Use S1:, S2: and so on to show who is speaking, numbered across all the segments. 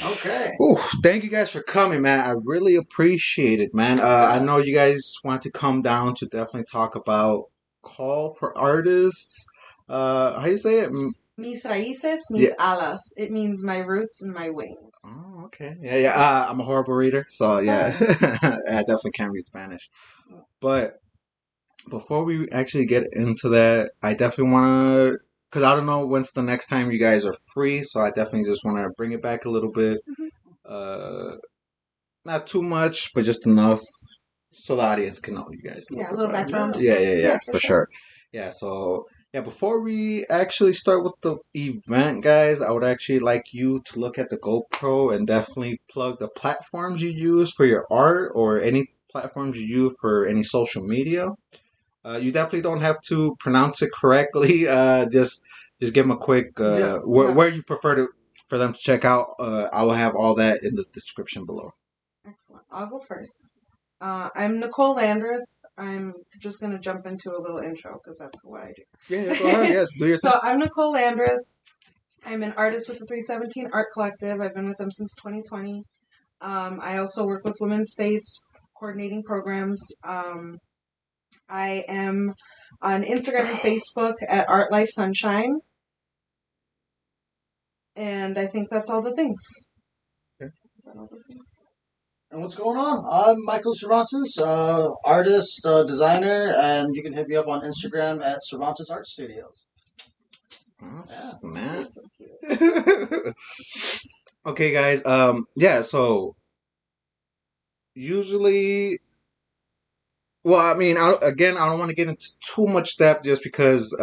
S1: Okay.
S2: Ooh, thank you guys for coming, man. I really appreciate it, man. I know you guys want to come down to definitely talk about call for artists. How you say it?
S3: Mis raíces, mis alas. It means my roots and my wings.
S2: Oh, okay. Yeah. I'm a horrible reader, so yeah, I definitely can't read Spanish. But before we actually get into that, I definitely want to, because I don't know when's the next time you guys are free, so I definitely just want to bring it back a little bit. Not too much, but just enough so the audience can know you guys.
S3: A little background.
S2: Yeah, for sure. Yeah, so before we actually start with the event, guys, I would actually like you to look at the GoPro and definitely plug the platforms you use for your art or any platforms you use for any social media. You definitely don't have to pronounce it correctly. Just give them a quick where you prefer to for them to check out. I will have all that in the description below.
S3: Excellent. I'll go first. I'm Nicole Landreth. I'm just going to jump into a little intro because that's what I do.
S2: Yeah, go ahead. Yeah, do your thing.
S3: So I'm Nicole Landreth. I'm an artist with the 317 Art Collective. I've been with them since 2020. I also work with Women's Space, coordinating programs. I am on Instagram and Facebook at Art Life Sunshine. And I think that's all the things.
S2: Okay.
S3: Is that all the things?
S1: And what's going on? I'm Michael Cervantes, artist, designer, and you can hit me up on Instagram at Cervantes Art Studios.
S2: Awesome, man.
S3: So cute.
S2: Okay, guys. So usually, well, I mean, I don't want to get into too much depth just because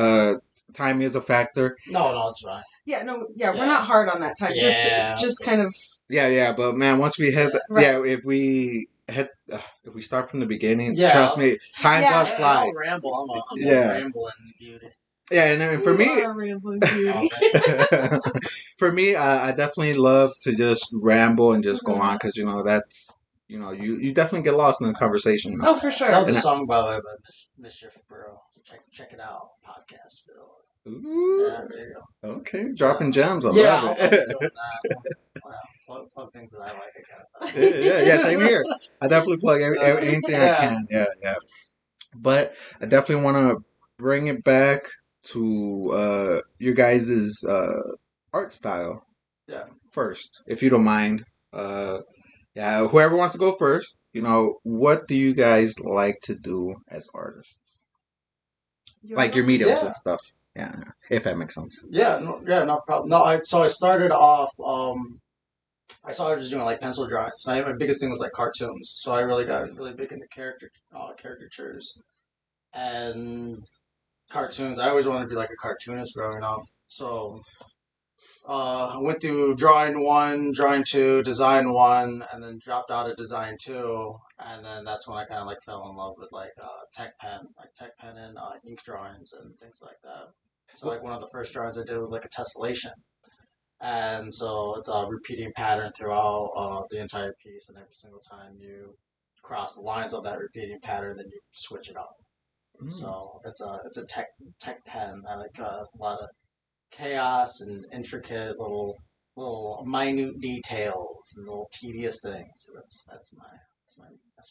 S2: time is a factor.
S1: No, it's fine.
S3: We're not hard on that time.
S1: Yeah.
S3: Just kind of.
S2: Yeah, but man, once we hit, if we start from the beginning, trust me, time does fly.
S1: I'll ramble. I'm a rambling beauty.
S2: Yeah, and for me, for me, I definitely love to just ramble and just go on because that's you definitely get lost in the conversation.
S3: Oh, for sure.
S1: That was a song by the way by Mischief Bro. Check it out, podcast Phil.
S2: Ooh.
S1: Yeah, there you go.
S2: Okay, dropping gems. I love it.
S1: Plug things that I like, I guess.
S2: Yeah, same here. I definitely plug anything I can. Yeah. But I definitely want to bring it back to your guys' art style.
S1: Yeah.
S2: First, if you don't mind. Whoever wants to go first. What do you guys like to do as artists? Like your mediums and stuff. Yeah, if that makes sense.
S1: No problem. No, I started off. I started just doing like pencil drawings. My biggest thing was like cartoons, so I really got really big into caricatures and cartoons. I always wanted to be like a cartoonist growing up. So I went through drawing 1, drawing 2, design 1, and then dropped out of design 2, and then that's when I kind of like fell in love with like tech pen and ink drawings and things like that. So like one of the first drawings I did was like a tessellation, and so it's a repeating pattern throughout the entire piece, and every single time you cross the lines of that repeating pattern, then you switch it up. So it's a tech pen. I like a lot of chaos and intricate little minute details and little tedious things. So that's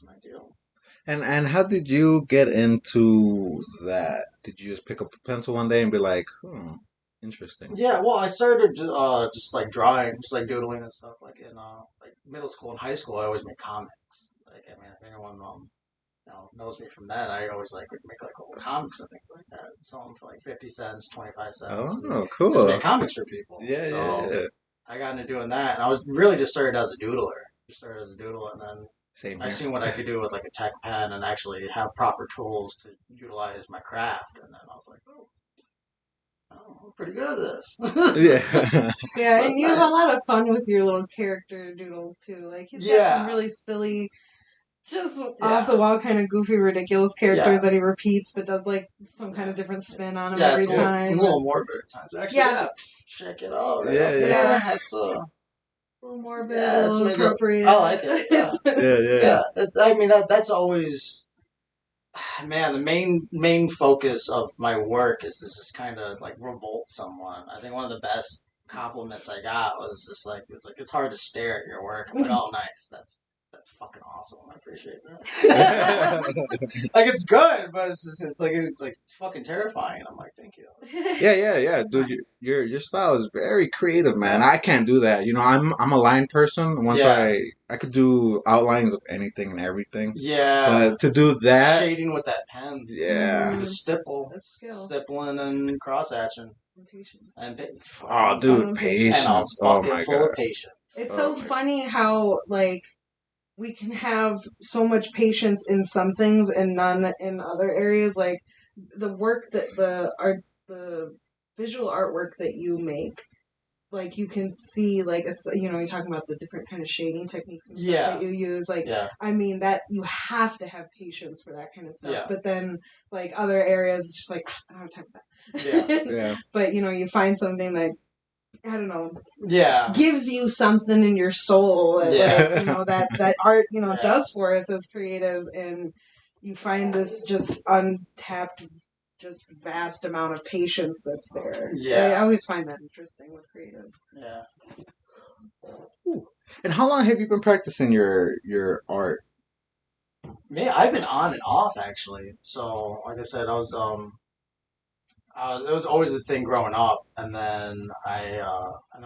S1: my deal.
S2: And how did you get into that? Did you just pick up a pencil one day and be like, Interesting.
S1: Yeah, well, I started just like drawing, just like doodling and stuff. Like in like middle school and high school, I always made comics. Like I mean, if anyone knows me from that, I always like would make like little comics and things like that, sell them for like 50 cents, 25 cents, and
S2: Oh,
S1: just make
S2: cool.
S1: comics for people.
S2: Yeah,
S1: So
S2: yeah.
S1: I got into doing that, and I was really just started as a doodler. Just started as a doodler, and then
S2: Same
S1: I
S2: here.
S1: seen what I could do with like a tech pen and actually have proper tools to utilize my craft, and then I was like, oh, I'm pretty good at this.
S2: Yeah.
S3: Yeah,
S1: So
S3: and
S1: it's
S3: you have a
S1: nice.
S3: lot of fun with your little character doodles too. Like he's got some
S1: Yeah,
S3: really silly, just off
S1: yeah,
S3: the wall, kind of goofy, ridiculous
S1: yeah.
S3: characters that he repeats, but does like some kind of different spin on them
S1: Yeah,
S3: every
S1: it's a
S3: time.
S1: little morbid at times. Actually,
S3: Yeah,
S1: yeah, check it out right
S2: Yeah,
S1: up
S2: yeah.
S1: there.
S3: yeah,
S1: It's
S3: a little morbid, a
S1: yeah, it's
S3: little
S1: maybe
S3: appropriate.
S1: I like it. Yeah,
S3: It's
S2: Yeah, yeah.
S1: yeah. I mean that's always man. The main focus of my work is to just kind of like revolt someone. I think one of the best compliments I got was just like it's hard to stare at your work. I'm like, oh, nice. That's fucking awesome. I appreciate that. Like it's good, but it's like it's fucking terrifying. I'm like, thank you.
S2: Yeah,
S1: That's
S2: dude.
S1: nice.
S2: Your style is very creative, man.
S1: Yeah.
S2: I can't do that. You know, I'm a line person. Once
S1: Yeah.
S2: I could do outlines of anything and everything,
S1: Yeah.
S2: but to do that,
S1: Shading with that pen.
S2: yeah.
S1: The
S3: Mm,
S1: stipple.
S3: that's skill.
S1: Stippling and cross hatching.
S3: And patience.
S1: And
S2: Oh,
S3: Skill
S2: dude,
S3: and patience.
S1: and a
S2: patience. Oh
S1: bucket
S2: my
S1: full of
S2: god.
S1: patience.
S3: It's
S2: Oh
S3: so
S2: my.
S3: funny how like we can have so much patience in some things and none in other areas. Like the work that the visual artwork that you make, like you can see, like you're talking about the different kind of shading techniques and stuff
S1: Yeah.
S3: that you use. Like,
S1: Yeah.
S3: I mean that you have to have patience for that kind of stuff.
S1: Yeah.
S3: But then, like other areas, it's just like I don't have time for that.
S2: Yeah.
S3: But you find something that I don't know
S1: Yeah.
S3: gives you something in your soul that
S1: Yeah.
S3: like that art
S1: Yeah.
S3: does for us as creatives, and you find this just untapped, just vast amount of patience that's there.
S1: Yeah.
S3: I always find that interesting with creatives.
S1: Yeah.
S2: Ooh. And how long have you been practicing your art?
S1: Me, I've been on and off actually. So, like I said, it was always a thing growing up, and then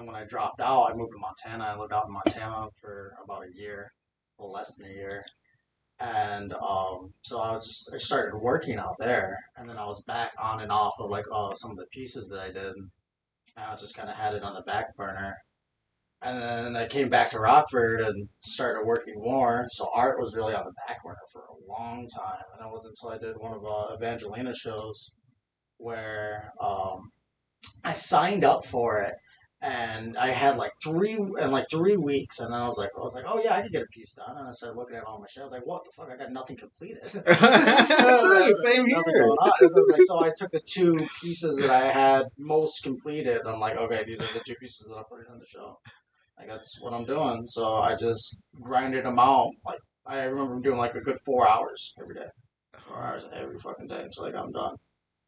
S1: when I dropped out, I moved to Montana. I lived out in Montana for about a year, a little less than a year, and so I started working out there, and then I was back on and off of like some of the pieces that I did, and I just kind of had it on the back burner. And then I came back to Rockford and started working more. So art was really on the back burner for a long time. And it wasn't until I did one of Evangelina's shows where I signed up for it, and I had like 3 weeks, and then I was like, oh yeah, I could get a piece done. And I started looking at all my shit. I was like, what the fuck? I got nothing completed.
S2: Dude, same
S1: Nothing
S2: here.
S1: going on. So I took the two pieces that I had most completed. I'm like, okay, these are the two pieces that I'm putting on the show. Like that's what I'm doing. So I just grinded them out. Like I remember doing like a good 4 hours every day. 4 hours every fucking day until I got them done.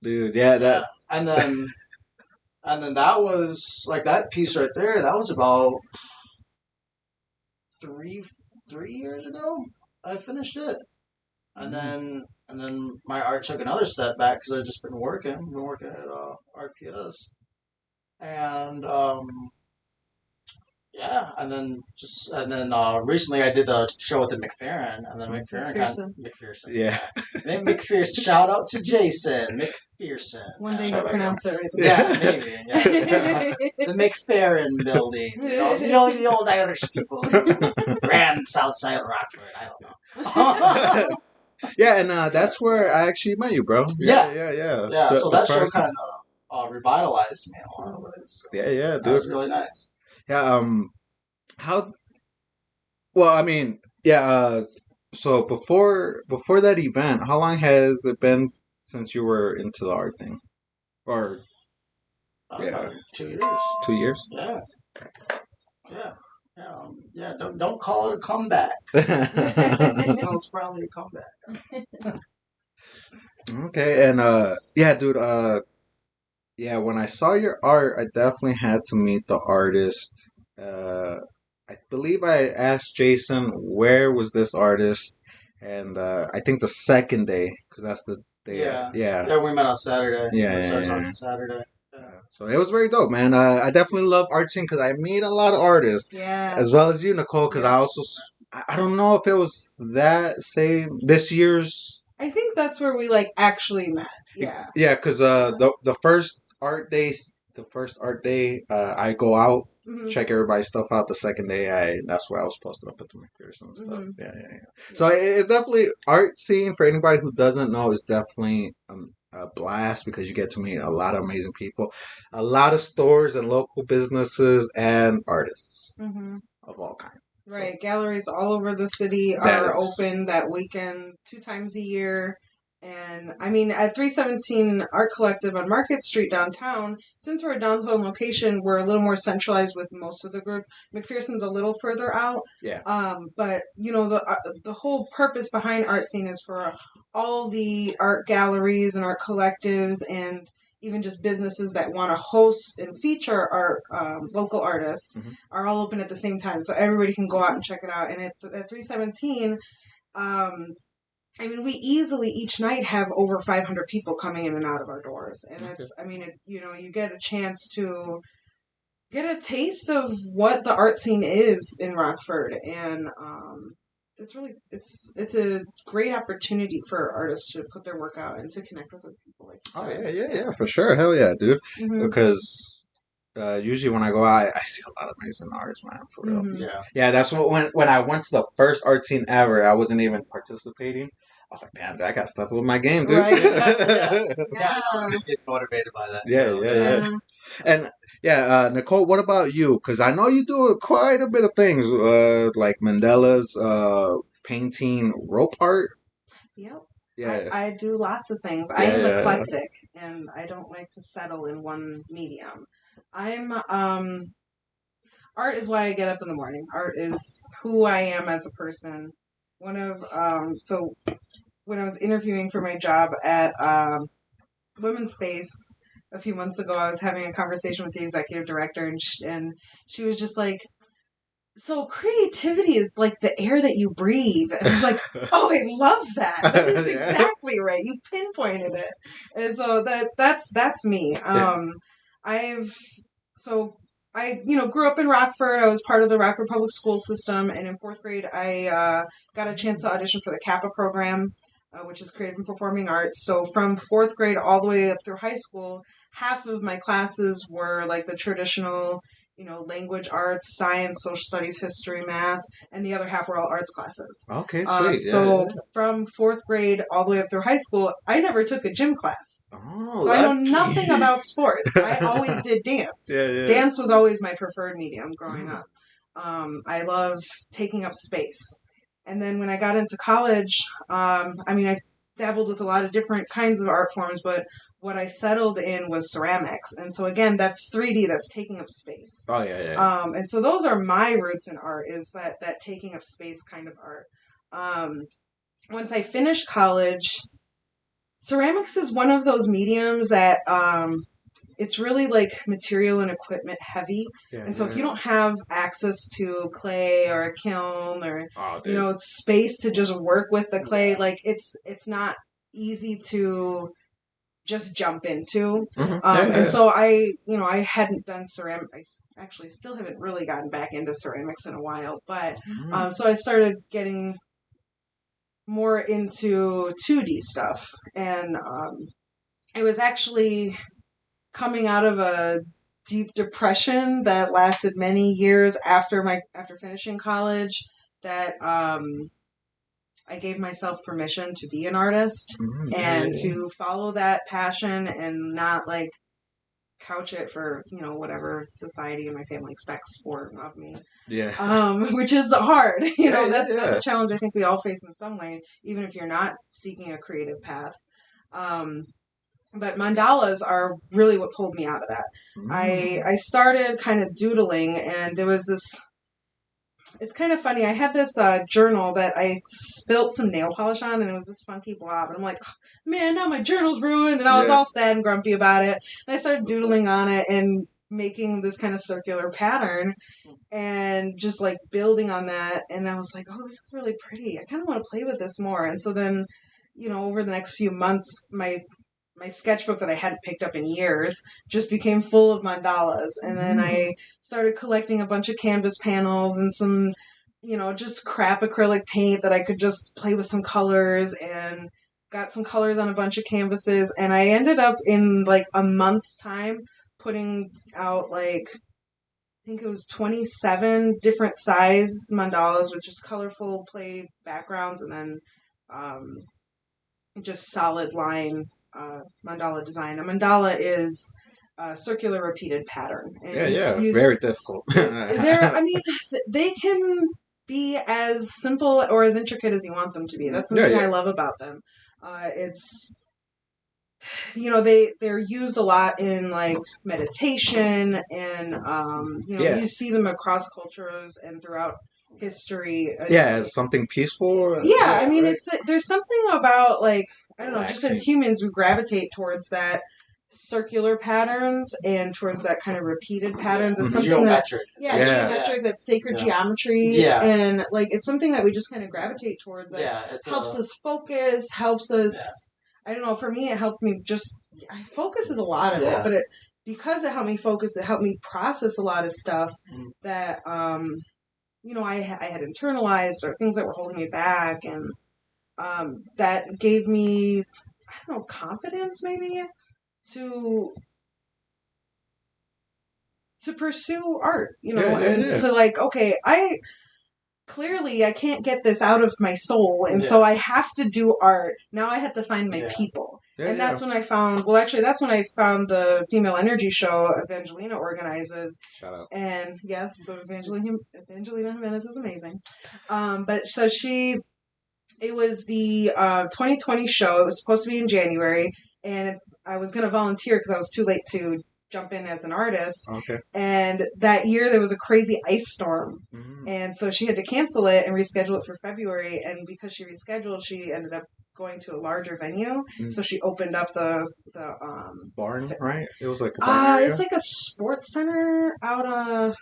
S2: Dude, yeah,
S1: Yeah. And then that was like that piece right there. That was about three years ago. I finished it, and then my art took another step back because I've just been working. Been working at RPS, and yeah, and then recently I did the show with the McFerrin, and then McPherson.
S2: yeah.
S1: McPherson. Shout out to Jason McPherson.
S3: One day
S1: Shout
S3: you'll
S1: out
S3: pronounce it right.
S1: Yeah, maybe. Yeah. The McFerrin building. The old Irish people. Grand South Side Rockford. I don't know.
S2: Yeah, and that's where I actually met you, bro.
S1: Yeah.
S2: Yeah.
S1: So that show kind of revitalized me in a lot of ways. So
S2: Yeah,
S1: that
S2: dude.
S1: was really nice.
S2: Yeah, how well, I mean, yeah, so before that event, how long has it been since you were into the art thing? Or yeah,
S1: 2 years.
S2: 2 years?
S1: Yeah. Yeah. Don't call it a comeback. It's probably a comeback.
S2: Okay, and yeah, dude, yeah, when I saw your art, I definitely had to meet the artist. I believe I asked Jason where was this artist, and I think the second day, because that's the day.
S1: Yeah.
S2: Yeah.
S1: Yeah, we met on Saturday.
S2: Yeah,
S1: We started
S2: yeah,
S1: talking
S2: yeah.
S1: Saturday. Yeah.
S2: So it was very dope, man. I definitely love art scene because I meet a lot of artists,
S3: Yeah.
S2: as well as you, Nicole. Because
S3: Yeah.
S2: I also, I don't know if it was that same this year's.
S3: I think that's where we like actually met. Yeah.
S2: Yeah, because the first art day, I go out,
S3: Mhm.
S2: check everybody's stuff out. The second day, that's where I was posted up at the McPherson stuff.
S3: Mhm.
S2: Yeah. So it definitely art scene for anybody who doesn't know is definitely a blast because you get to meet a lot of amazing people, a lot of stores and local businesses and artists
S3: Mhm.
S2: of all kinds.
S3: Right. Galleries all over the city
S2: That
S3: are
S2: is-
S3: open that weekend 2 times a year. And I mean, at 317 Art Collective on Market Street downtown, since we're a downtown location, we're a little more centralized with most of the group. McPherson's a little further out.
S2: Yeah.
S3: But you know, the whole purpose behind Art Scene is for all the art galleries and art collectives and even just businesses that want to host and feature art, local artists,
S2: Mhm.
S3: are all open at the same time. So everybody can go out and check it out. And at 317, I mean, we easily each night have over 500 people coming in and out of our doors. And it's, I mean, it's, you know, you get a chance to get a taste of what the art scene is in Rockford. And it's really, it's a great opportunity for artists to put their work out and to connect with other people, like you said.
S2: Yeah, for sure. Hell yeah, dude.
S3: Mhm.
S2: Because usually when I go out, I see a lot of amazing artists, man. For real.
S3: Mhm.
S1: Yeah.
S2: Yeah, that's what when I went to the first art scene ever, I wasn't even participating. I was like, damn, dude, I got stuff with my game, dude.
S3: Right.
S1: Yeah.
S3: Yeah.
S1: I get motivated by that
S2: Yeah,
S1: too.
S2: yeah. And yeah, Nicole, what about you? Because I know you do quite a bit of things, like Mandela's painting, rope art.
S3: Yep.
S2: Yeah,
S3: I do lots of things. I
S2: yeah,
S3: am
S2: yeah.
S3: eclectic and I don't like to settle in one medium. I'm art is why I get up in the morning. Art is who I am as a person. One of so when I was interviewing for my job at Women's Space a few months ago, I was having a conversation with the executive director, and she was just like, "So creativity is like the air that you breathe." And I was like, "Oh, I love that. That is
S2: Yeah.
S3: exactly right. You pinpointed it." And so that's me. I've so I grew up in Rockford. I was part of the Rockford Public School system, and in fourth grade, I got a chance to audition for the CAPA program, which is Creative and Performing Arts. So from fourth grade all the way up through high school, half of my classes were like the traditional, language arts, science, social studies, history, math, and the other half were all arts classes.
S2: Okay, sweet.
S3: So
S2: Yeah.
S3: from fourth grade all the way up through high school, I never took a gym class.
S2: Oh,
S3: So I know
S2: lucky.
S3: nothing about sports. I always did dance.
S2: Yeah.
S3: Dance was always my preferred medium growing up. I love taking up space. And then when I got into college, I dabbled with a lot of different kinds of art forms, but what I settled in was ceramics. And so again, that's 3D, that's taking up space.
S2: Oh, yeah.
S3: And so those are my roots in art, is that taking up space kind of art. Once I finished college, ceramics is one of those mediums that it's really like material and equipment heavy. And so if you don't have access to clay or a kiln or space to just work with the clay, like it's not easy to just jump into. And so I hadn't done ceramics. I actually still haven't really gotten back into ceramics in a while, but so I started getting more into 2D stuff, and it was actually coming out of a deep depression that lasted many years after finishing college that I gave myself permission to be an artist and to follow that passion and not like couch it for whatever society and my family expects of me. Which is hard. That's a challenge I think we all face in some way, even if you're not seeking a creative path. But mandalas are really what pulled me out of that. I started kind of doodling, and there was this. It's kind of funny. I had this journal that I spilt some nail polish on, and it was this funky blob. And I'm like, oh, man, now my journal's ruined. And I was all sad and grumpy about it. And I started doodling on it and making this kind of circular pattern and just like building on that. And I was like, oh, this is really pretty. I kind of want to play with this more. And so then, over the next few months, my my sketchbook that I hadn't picked up in years just became full of mandalas. And then I started collecting a bunch of canvas panels and some, just crap acrylic paint that I could just play with some colors, and got some colors on a bunch of canvases. And I ended up in like a month's time putting out like, I think it was 27 different size mandalas with just colorful play backgrounds, and then just solid line mandala design. A mandala is a circular repeated pattern. And
S2: very difficult.
S3: They can be as simple or as intricate as you want them to be. That's something I love about them. It's they're used a lot in like meditation, and you see them across cultures and throughout history.
S2: As something peaceful.
S3: There's something about like, I don't know, just as humans we gravitate towards that circular patterns and towards that kind of repeated patterns. It's something
S1: geometric.
S3: Geometric, that sacred geometry, and like it's something that we just kind of gravitate towards. That helps us focus, helps us. I don't know. For me, it helped me focus is a lot of it, but because it helped me focus, it helped me process a lot of stuff that I had internalized, or things that were holding me back, and that gave me, I don't know, confidence maybe to pursue art, to like, okay, clearly I can't get this out of my soul, and so I have to do art. Now I have to find my people. And that's when I found, that's when I found the Female Energy show Evangelina organizes.
S2: Shout out.
S3: And yes, so Evangelina Jimenez is amazing. But so it was the 2020 show. It was supposed to be in January, and I was going to volunteer because I was too late to jump in as an artist.
S2: Okay.
S3: And that year there was a crazy ice storm. And so she had to cancel it and reschedule it for February. And because she rescheduled, she ended up going to a larger venue. So she opened up the
S2: barn, right? It was like a barn area?
S3: It's like a sports center out of,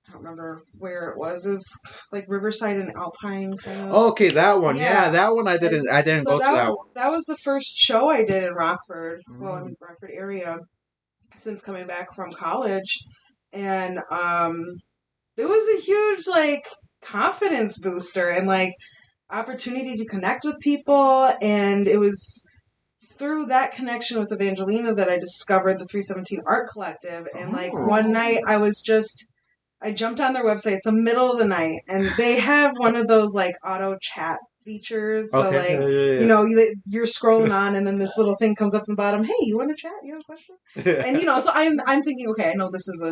S3: I don't remember where it was. It was like Riverside and Alpine kind of.
S2: Okay, that one. Yeah, that one I didn't go to that one.
S3: That was the first show I did in Rockford, in the Rockford area, since coming back from college. And it was a huge like confidence booster and like opportunity to connect with people. And it was through that connection with Evangelina that I discovered the 317 Art Collective. And like one night I jumped on their website. It's the middle of the night, and they have one of those like auto chat features. So you're scrolling on, and then this little thing comes up in the bottom. Hey, you want to chat? You have a question? And so I'm thinking, okay, I know this is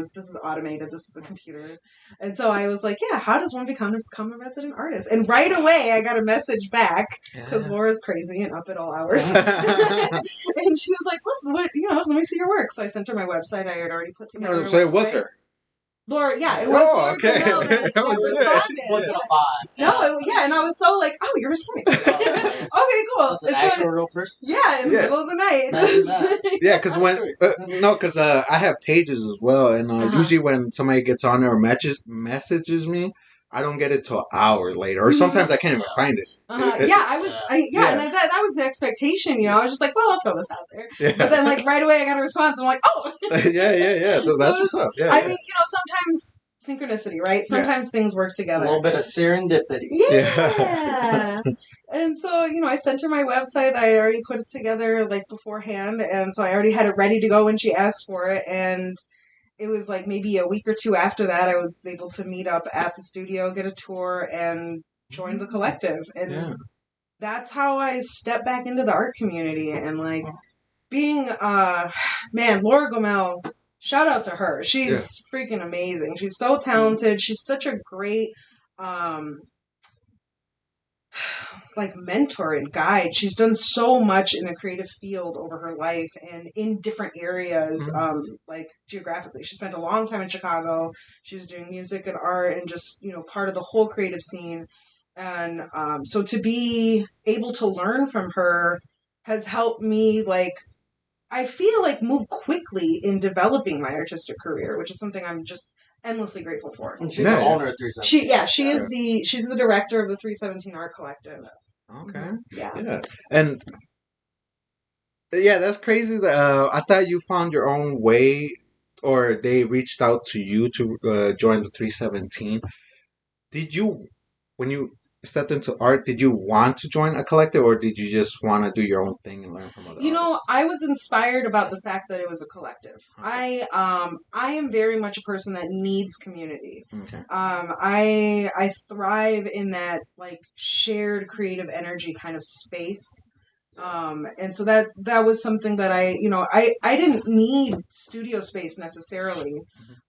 S3: automated. This is a computer, and so I was like, yeah, how does one become a resident artist? And right away, I got a message back because Laura's crazy and up at all hours, and she was like, what? Let me see your work. So I sent her my website. I had already put together.
S2: So it was her.
S3: Laura, it was Laura
S2: okay.
S3: that responded.
S1: Wasn't a bot.
S3: No, and I was so like, oh, you're responding. Okay, cool.
S1: Was an actual real person?
S3: Yeah, in the middle of the night.
S2: Yeah, because because I have pages as well, and usually when somebody gets on there or messages me, I don't get it till hours later, or sometimes I can't even find it.
S3: And that was the expectation. I was just like, well, I'll throw this out there. Yeah. But then, like right away, I got a response. I'm like, oh,
S2: yeah. So that's what's up. Yeah.
S3: I mean, sometimes synchronicity, right? Sometimes things work together.
S1: A little bit of serendipity.
S3: Yeah. And so, I sent her my website. I had already put it together like beforehand, and so I already had it ready to go when she asked for it. And it was like maybe a week or two after that, I was able to meet up at the studio, get a tour, and join the collective. And that's how I stepped back into the art community. And like being, Laura Gomel, shout out to her. She's freaking amazing. She's so talented. She's such a great, like mentor and guide. She's done so much in the creative field over her life and in different areas, like geographically. She spent a long time in Chicago. She was doing music and art and just, part of the whole creative scene. And so to be able to learn from her has helped me, like, I feel like move quickly in developing my artistic career, which is something I'm just endlessly grateful for.
S1: And she's the owner of 317.
S3: She's the director of the 317 Art Collective.
S2: Okay.
S3: Yeah.
S2: And Yeah, that's crazy. I thought you found your own way, or they reached out to you to join the 317. Did you, when you stepped into art, did you want to join a collective, or did you just want to do your own thing and learn from other
S3: You know,
S2: artists?
S3: I was inspired about the fact that it was a collective.
S2: Okay.
S3: I am very much a person that needs community.
S2: Okay.
S3: I thrive in that like shared creative energy kind of space. And so that was something that I didn't need studio space necessarily.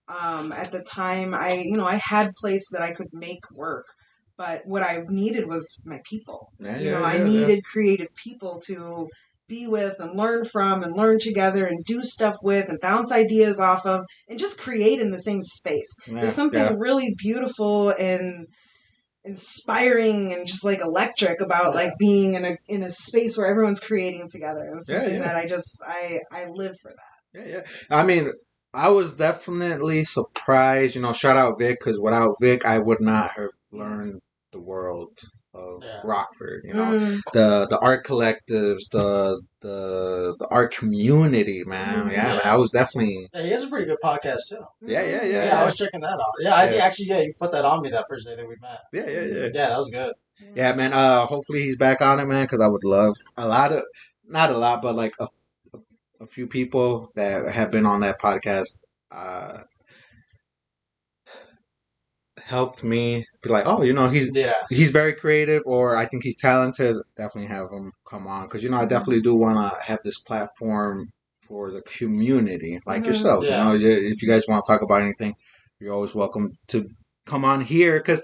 S3: At the time, I had place that I could make work, but what I needed was my people.
S2: Yeah,
S3: I needed creative people to be with and learn from and learn together and do stuff with and bounce ideas off of and just create in the same space. There's something really beautiful and inspiring and just like electric about like being in a space where everyone's creating together, and something that I live for that.
S2: Yeah. I mean, I was definitely surprised. Shout out Vic, because without Vic, I would not have learned the world of Rockford. The art collectives, the art community, man. Yeah, I was definitely.
S1: Yeah, he has a pretty good podcast too.
S2: Yeah.
S1: I was checking that out. Yeah, I actually, you put that on me that first day that we met.
S2: Yeah.
S1: Yeah, that was good.
S2: Yeah, man. Hopefully he's back on it, man, because I would love not a lot, but like a few people that have been on that podcast helped me be like, oh, he's very creative, or I think he's talented. Definitely have him come on, because I definitely do want to have this platform for the community, like yourself. If you guys want to talk about anything, you're always welcome to come on here, because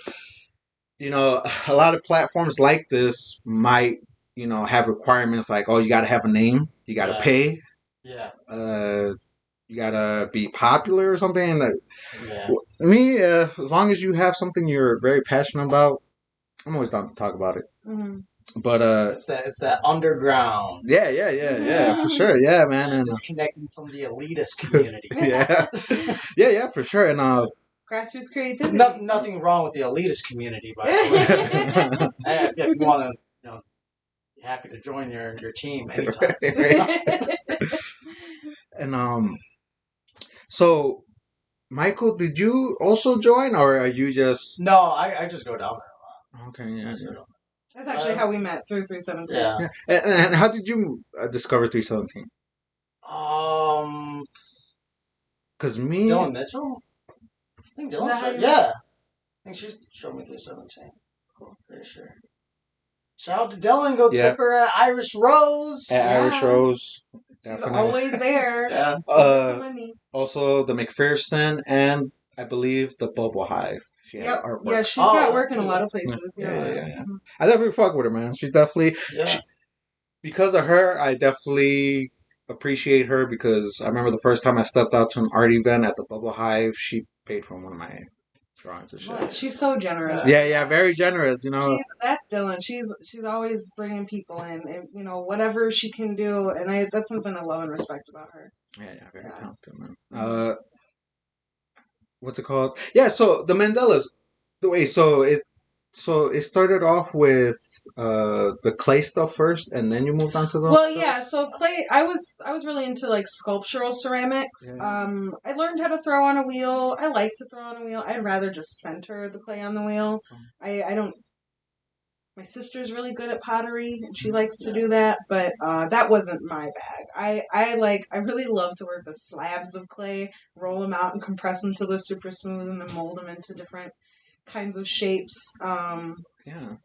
S2: a lot of platforms like this might have requirements like, oh, you got to have a name, you got to pay, you gotta be popular or something. Me, as long as you have something you're very passionate about, I'm always down to talk about it. But
S1: it's that underground.
S2: Yeah, for sure. Yeah, man, and
S1: disconnecting from the elitist community.
S2: yeah, for sure. And
S3: grassroots creativity.
S1: Nothing wrong with the elitist community, by the way. If you want to, happy to join your team anytime.
S2: And so, Michael, did you also join, or are you just?
S1: No, I just go down there a lot.
S2: Okay, yeah.
S3: That's actually how we met, through 317.
S2: Yeah. And how did you discover 317? Because me,
S1: Dylan Mitchell. I think Dylan showed. Yeah, I think she showed me 317. Cool, pretty sure. Shout out to Dylan. Go tip her at Irish Rose.
S2: Irish Rose.
S3: She's always there.
S2: Also, the McPherson and I believe the Bubble Hive. She had artwork.
S3: Yeah, she's got work in a lot of places.
S2: Yeah. I definitely fuck with her, man. She definitely. Because of her, I definitely appreciate her, because I remember the first time I stepped out to an art event at the Bubble Hive, she paid for one of my drawings and shit.
S3: She's so generous.
S2: Yeah, very generous.
S3: That's Dylan. She's always bringing people in, and whatever she can do, and that's something I love and respect about her.
S2: Yeah, very talented, man. What's it called? Yeah, so the Mandelas. So it started off with the clay stuff first, and then you moved on to the.
S3: Well, yeah. So clay, I was really into like sculptural ceramics.
S2: Yeah.
S3: I learned how to throw on a wheel. I like to throw on a wheel. I'd rather just center the clay on the wheel. I don't. My sister's really good at pottery, and she likes to do that, but that wasn't my bag. I really love to work with slabs of clay, roll them out and compress them till they're super smooth, and then mold them into different kinds of shapes.
S1: And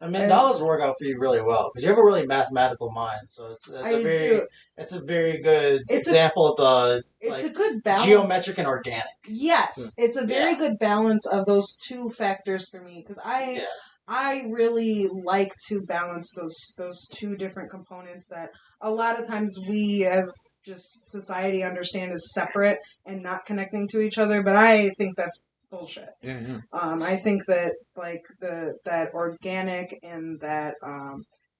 S1: mandalas work out for you really well, because you have a really mathematical mind. So it's a very good example of the.
S3: It's a good balance.
S1: Geometric and organic.
S3: Yes, it's a very good balance of those two factors for me, because I really like to balance those two different components that a lot of times we as just society understand as separate and not connecting to each other. But I think that's bullshit.
S2: Yeah.
S3: I think that like that organic and that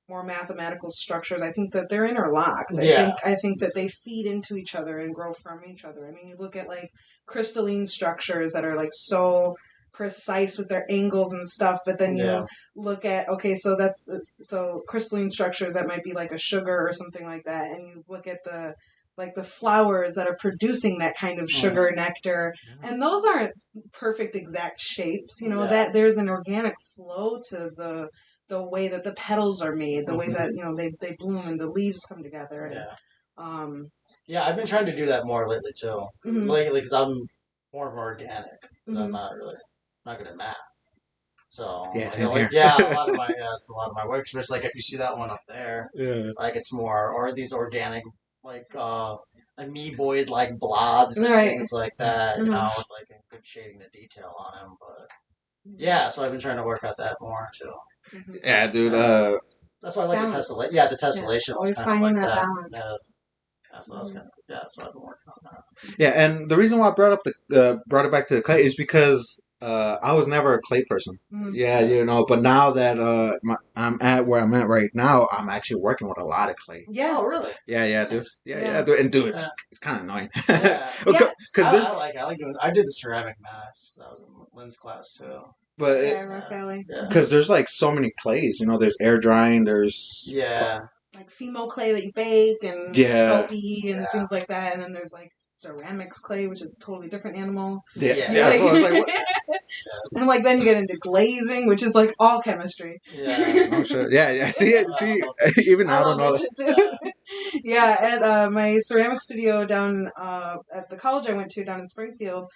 S3: more mathematical structures, I think that they're interlocked. I think that they feed into each other and grow from each other. I mean, you look at like crystalline structures that are like so precise with their angles and stuff, but then you look at, okay, so so crystalline structures that might be like a sugar or something like that, and you look at the flowers that are producing that kind of sugar nectar, and those aren't perfect exact shapes, that there's an organic flow to the way that the petals are made, the way that they bloom and the leaves come together. And,
S1: I've been trying to do that more lately too. Lately, because I'm more of an organic. I'm not good at math. So a lot of my work, especially like if you see that one up there, like it's more or these organic like amoeboid like blobs and things like that, with like a good shading the detail on them. But so I've been trying to work out that more too.
S2: Yeah, dude.
S1: That's why I like the tessellation. Yeah, the tessellation.
S3: Always finding that balance.
S1: That's what I was so I've been working on that.
S2: Yeah, and the reason why I brought it back to the clay is because I was never a clay person. Yeah, but now that I'm at where I'm at right now, I'm actually working with a lot of clay.
S3: Yeah.
S1: Oh, really?
S2: Yeah, dude. Yeah, dude. And dude, it's kind of annoying.
S1: Because I like doing. I did the ceramic mask. I was in Lynn's class too.
S2: But because there's like so many clays, there's air drying, there's
S3: like Fimo clay that you bake and Sculpey and things like that, and then there's like ceramics clay, which is a totally different animal.
S2: So I was like, what?
S3: And like then you get into glazing, which is like all chemistry.
S2: Oh shit. Yeah. See, even now I don't know
S3: that. At my ceramic studio down at the college I went to down in Springfield,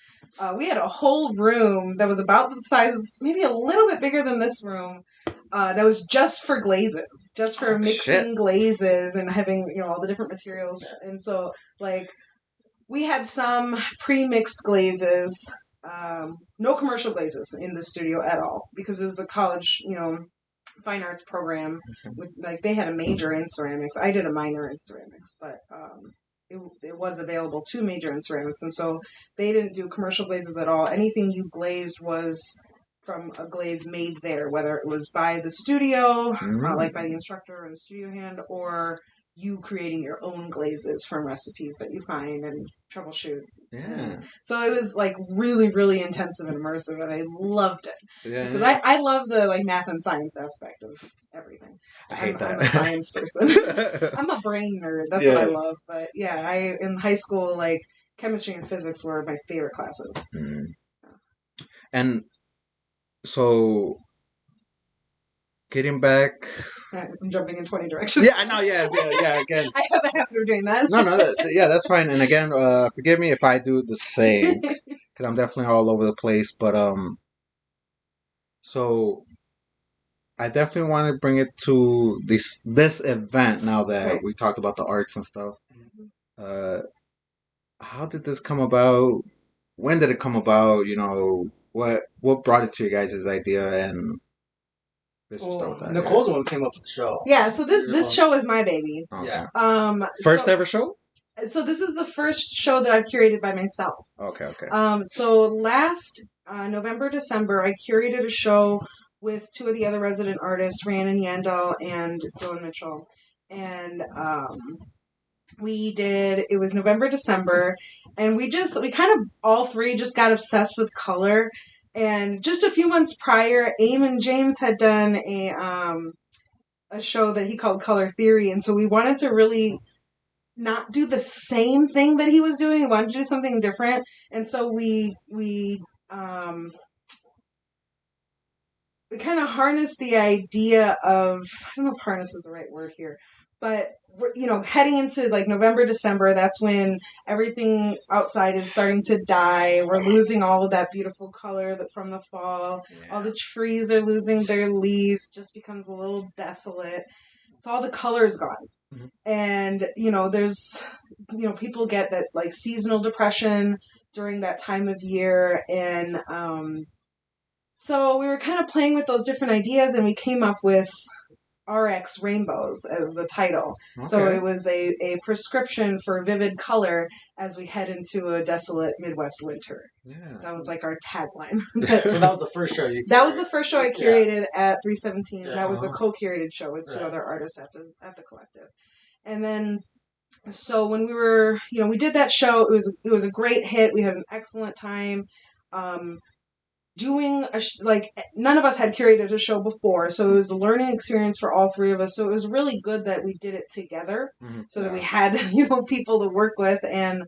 S3: we had a whole room that was about the size, maybe a little bit bigger than this room. That was just for glazes, just for mixing glazes and having, all the different materials. And so, like, we had some pre-mixed glazes, no commercial glazes in the studio at all, because it was a college, fine arts program. With, like, they had a major in ceramics. I did a minor in ceramics, but it was available to major in ceramics. And so they didn't do commercial glazes at all. Anything you glazed was from a glaze made there, whether it was by the studio, like by the instructor or the studio hand, or you creating your own glazes from recipes that you find and troubleshoot.
S2: Yeah.
S3: So it was like really, really intensive and immersive, and I loved it.
S2: Yeah.
S3: Because I love the like math and science aspect of everything.
S2: I hate that.
S3: I'm a science person. I'm a brain nerd. That's what I love. But in high school, like chemistry and physics were my favorite classes.
S2: And so, getting back,
S3: I'm jumping in 20 directions.
S2: Yeah, I know. Yeah. Again,
S3: I have a habit of doing that.
S2: No, that's fine. And again, forgive me if I do the same, because I'm definitely all over the place. But so I definitely want to bring it to this event now that we talked about the arts and stuff. How did this come about? When did it come about? What brought it to you guys' idea? And let's just start with that.
S1: Nicole's the one who came up with the show.
S3: Yeah, so this show is my baby.
S2: Okay.
S3: First
S2: ever show?
S3: So this is the first show that I've curated by myself.
S2: Okay.
S3: So last November, December, I curated a show with two of the other resident artists, Rhiannon Yandel and Dylan Mitchell. And it was November, December, and we kind of all three just got obsessed with color. And just a few months prior, Eamon James had done a show that he called Color Theory, and so we wanted to really not do the same thing that he was doing. We wanted to do something different, and so we kind of harnessed the idea of, I don't know if harness is the right word here, but heading into like November, December, that's when everything outside is starting to die. We're losing all of that beautiful color from the fall. Yeah. All the trees are losing their leaves. It just becomes a little desolate. So all the color is gone. Mm-hmm. And, there's, people get that like seasonal depression during that time of year. And so we were kind of playing with those different ideas, and we came up with RX Rainbows as the title. Okay. So it was a prescription for vivid color as we head into a desolate Midwest winter. Yeah. That was like our tagline.
S1: So that was the first show you curated.
S3: That was the first show I curated at 317. Yeah. That was a co-curated show with two other artists at the collective. And then so when we were, we did that show, it was a great hit. We had an excellent time. doing like none of us had curated a show before, so it was a learning experience for all three of us. So it was really good that we did it together, so that we had people to work with and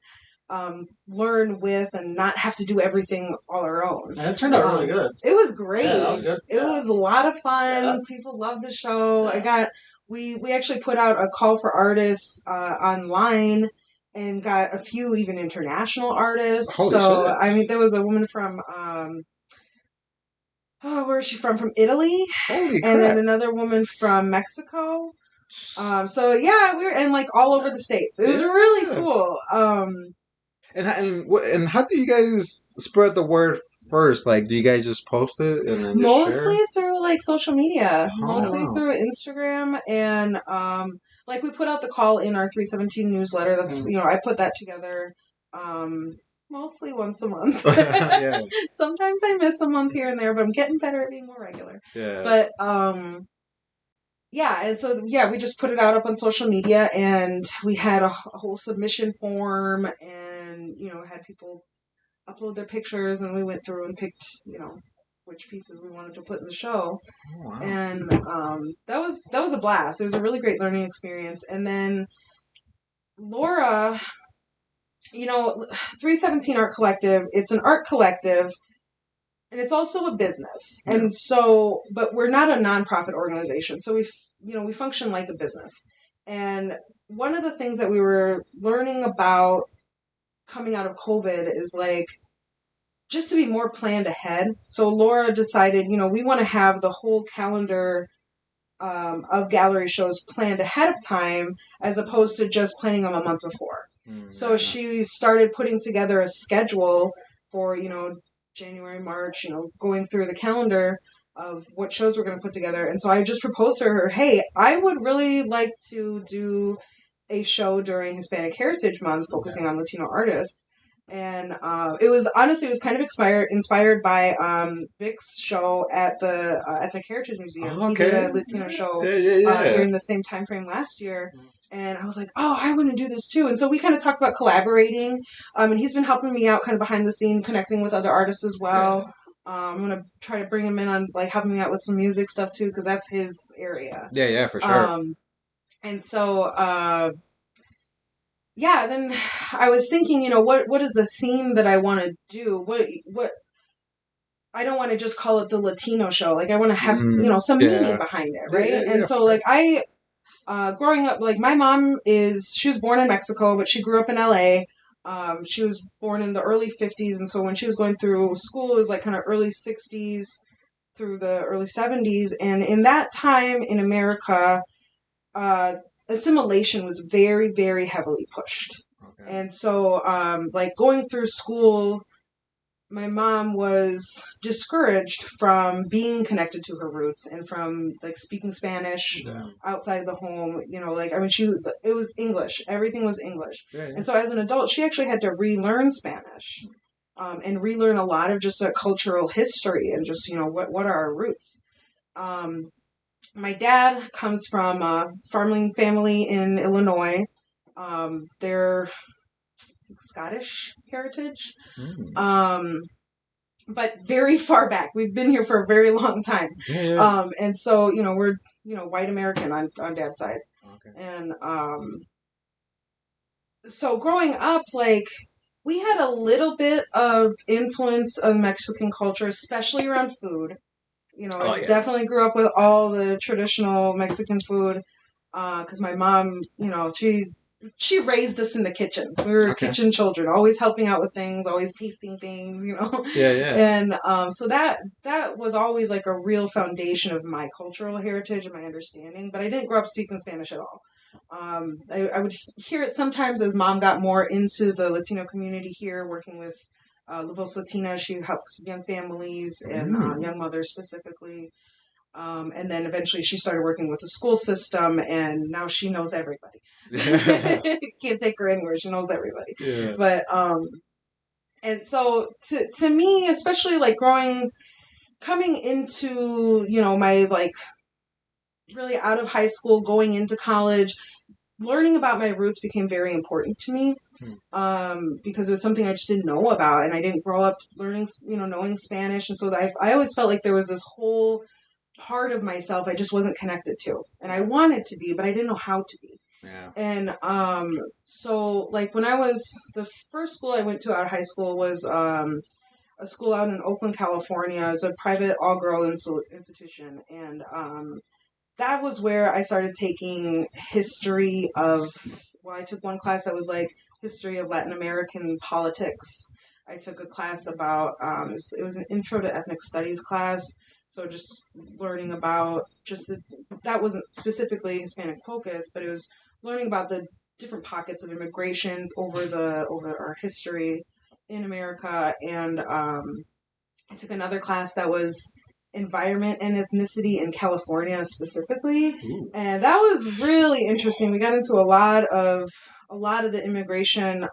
S3: learn with, and not have to do everything all our own.
S1: And it turned out really good.
S3: It was great.
S1: Yeah, that was good.
S3: It was a lot of fun.
S1: Yeah.
S3: People loved the show.
S1: Yeah.
S3: We actually put out a call for artists online, and got a few even international artists.
S2: Holy
S3: so
S2: shit.
S3: I mean, there was a woman from where is she from? From Italy.
S2: Holy crap.
S3: And then another woman from Mexico. So yeah, we were and like all over the states. It was really cool.
S2: And how do you guys spread the word first? Like, do you guys just post it and then just
S3: mostly
S2: share?
S3: through like social media, mostly
S2: wow.
S3: through Instagram, and like we put out the call in our 317 newsletter. That's I put that together mostly once a month.
S2: Yeah.
S3: Sometimes I miss a month here and there, but I'm getting better at being more regular.
S2: Yeah.
S3: But yeah, and so we just put it out up on social media, and we had a whole submission form, and had people upload their pictures, and we went through and picked which pieces we wanted to put in the show.
S2: Oh, wow.
S3: And that was a blast. It was a really great learning experience. And then Laura, 317 Art Collective, it's an art collective, and it's also a business. Yeah. And so, but we're not a nonprofit organization, so we function like a business. And one of the things that we were learning about coming out of COVID is like just to be more planned ahead. So Laura decided, we want to have the whole calendar of gallery shows planned ahead of time, as opposed to just planning them a month before. So she started putting together a schedule for, January, March, going through the calendar of what shows we're going to put together. And so I just proposed to her, hey, I would really like to do a show during Hispanic Heritage Month focusing on Latino artists. And it was kind of inspired by Vic's show at the Heritage Museum.
S2: Okay.
S3: He did a Latino show during the same time frame last year. And I was like, oh, I want to do this too. And so we kind of talked about collaborating. And he's been helping me out kind of behind the scene, connecting with other artists as well. I'm going to try to bring him in on like helping me out with some music stuff too, because that's his area.
S2: Yeah, for sure.
S3: And so, then I was thinking, what is the theme that I want to do? What I don't want to just call it the Latino show. Like I want to have, some meaning behind it, right? And so like I, growing up, like my mom she was born in Mexico, but she grew up in LA. She was born in the early 50s. And so when she was going through school, it was like kind of early 60s through the early 70s. And in that time in America, assimilation was very, very heavily pushed. Okay. And so, like going through school, my mom was discouraged from being connected to her roots and from like speaking Spanish outside of the home. It was English. Everything was English. Yeah. And so as an adult, she actually had to relearn Spanish, and relearn a lot of just cultural history and just, what are our roots? My dad comes from a farming family in Illinois. They're Scottish heritage, but very far back. We've been here for a very long time. Yeah. And so, we're, white American on Dad's side. Okay. And so growing up, like, we had a little bit of influence of Mexican culture, especially around food. I definitely grew up with all the traditional Mexican food, because my mom, she raised us in the kitchen. We were kitchen children, always helping out with things, always tasting things, Yeah. And so that was always like a real foundation of my cultural heritage and my understanding. But I didn't grow up speaking Spanish at all. I would hear it sometimes as Mom got more into the Latino community here, working with La Voz Latina. She helps young families and young mothers specifically. And then eventually she started working with the school system, and now she knows everybody. Can't take her anywhere. She knows everybody. Yeah. But, and so to me, especially like coming into, my like really out of high school, going into college, learning about my roots became very important to me. Because it was something I just didn't know about, and I didn't grow up learning, knowing Spanish, and so I always felt like there was this whole part of myself I just wasn't connected to, and I wanted to be, but I didn't know how to be.
S2: Yeah.
S3: And so like when I was the first school I went to out of high school was a school out in Oakland, California. It was a private all-girl institution, and that was where I started taking history of. Well, I took one class that was like history of Latin American politics. I took a class about it was an intro to ethnic studies class. So just learning about that wasn't specifically Hispanic focused, but it was learning about the different pockets of immigration over our history in America. And I took another class that was environment and ethnicity in California specifically.
S2: Ooh.
S3: And that was really interesting. We got into a lot of the immigration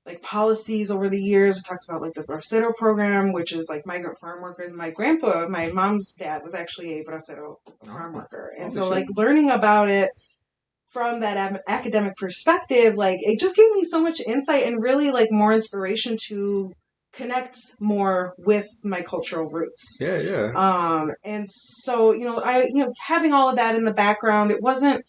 S3: like policies over the years. We talked about like the bracero program, which is like migrant farm workers. My grandpa, my mom's dad, was actually a bracero farm worker, and so like learning about it from that academic perspective, like it just gave me so much insight and really like more inspiration to connect more with my cultural roots.
S2: Yeah.
S3: And so having all of that in the background, it wasn't.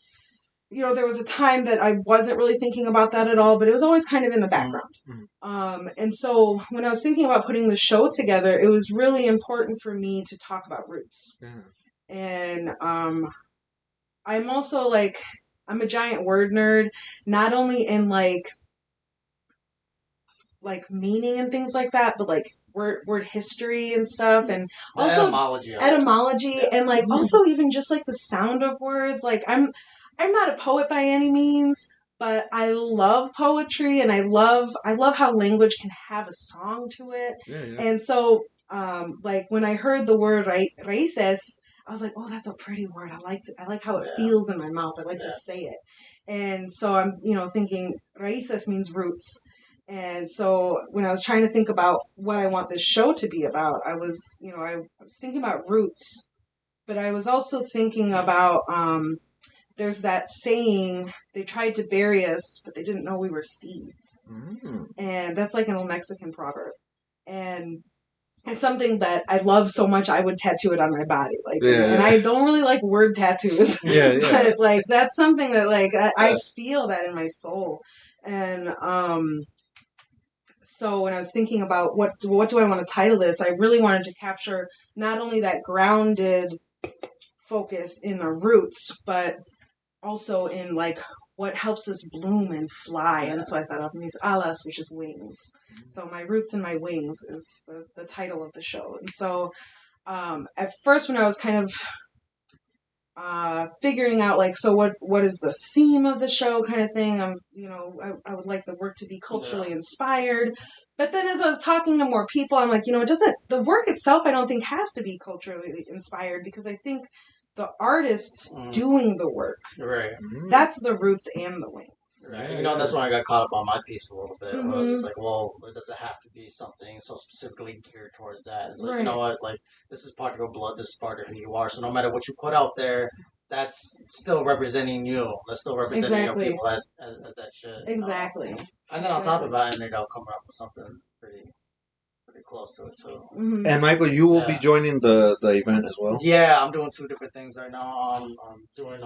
S3: There was a time that I wasn't really thinking about that at all, but it was always kind of in the background. And so when I was thinking about putting the show together, it was really important for me to talk about roots.
S2: Yeah.
S3: And I'm also like, I'm a giant word nerd, not only in like meaning and things like that, but like word history and stuff, and also etymology and like also even just like the sound of words. Like I'm not a poet by any means, but I love poetry, and I love how language can have a song to it.
S2: Yeah.
S3: And so like when I heard the word raíces, I was like, oh, that's a pretty word. I like how it feels in my mouth. I like to say it. And so I'm thinking raíces means roots. And so when I was trying to think about what I want this show to be about, I was thinking about roots, but I was also thinking about there's that saying, they tried to bury us, but they didn't know we were seeds. And that's like an old Mexican proverb. And it's something that I love so much, I would tattoo it on my body. And I don't really like word tattoos. But like that's something that like I feel that in my soul. And so when I was thinking about what do I want to title this, I really wanted to capture not only that grounded focus in the roots, but also in like what helps us bloom and fly. And so I thought of mis alas, which is wings. So my roots and my wings is the title of the show. And so at first when I was kind of figuring out like, so what is the theme of the show kind of thing, I would like the work to be culturally inspired. But then as I was talking to more people, I'm like, the work itself I don't think has to be culturally inspired, because I think the artist doing the work, that's the roots and the wings.
S1: Right. That's when I got caught up on my piece a little bit. Where I was just like, well, does it have to be something so specifically geared towards that? It's like, you know what? Like, this is part of your blood. This is part of who you are. So no matter what you put out there, that's still representing you. That's still representing your people as that shit.
S3: Exactly.
S1: And then on top of that, I ended up coming up with something pretty close to it too.
S2: And Michael, you will be joining the event as well.
S1: Yeah, I'm doing 2 different things right now. I'm doing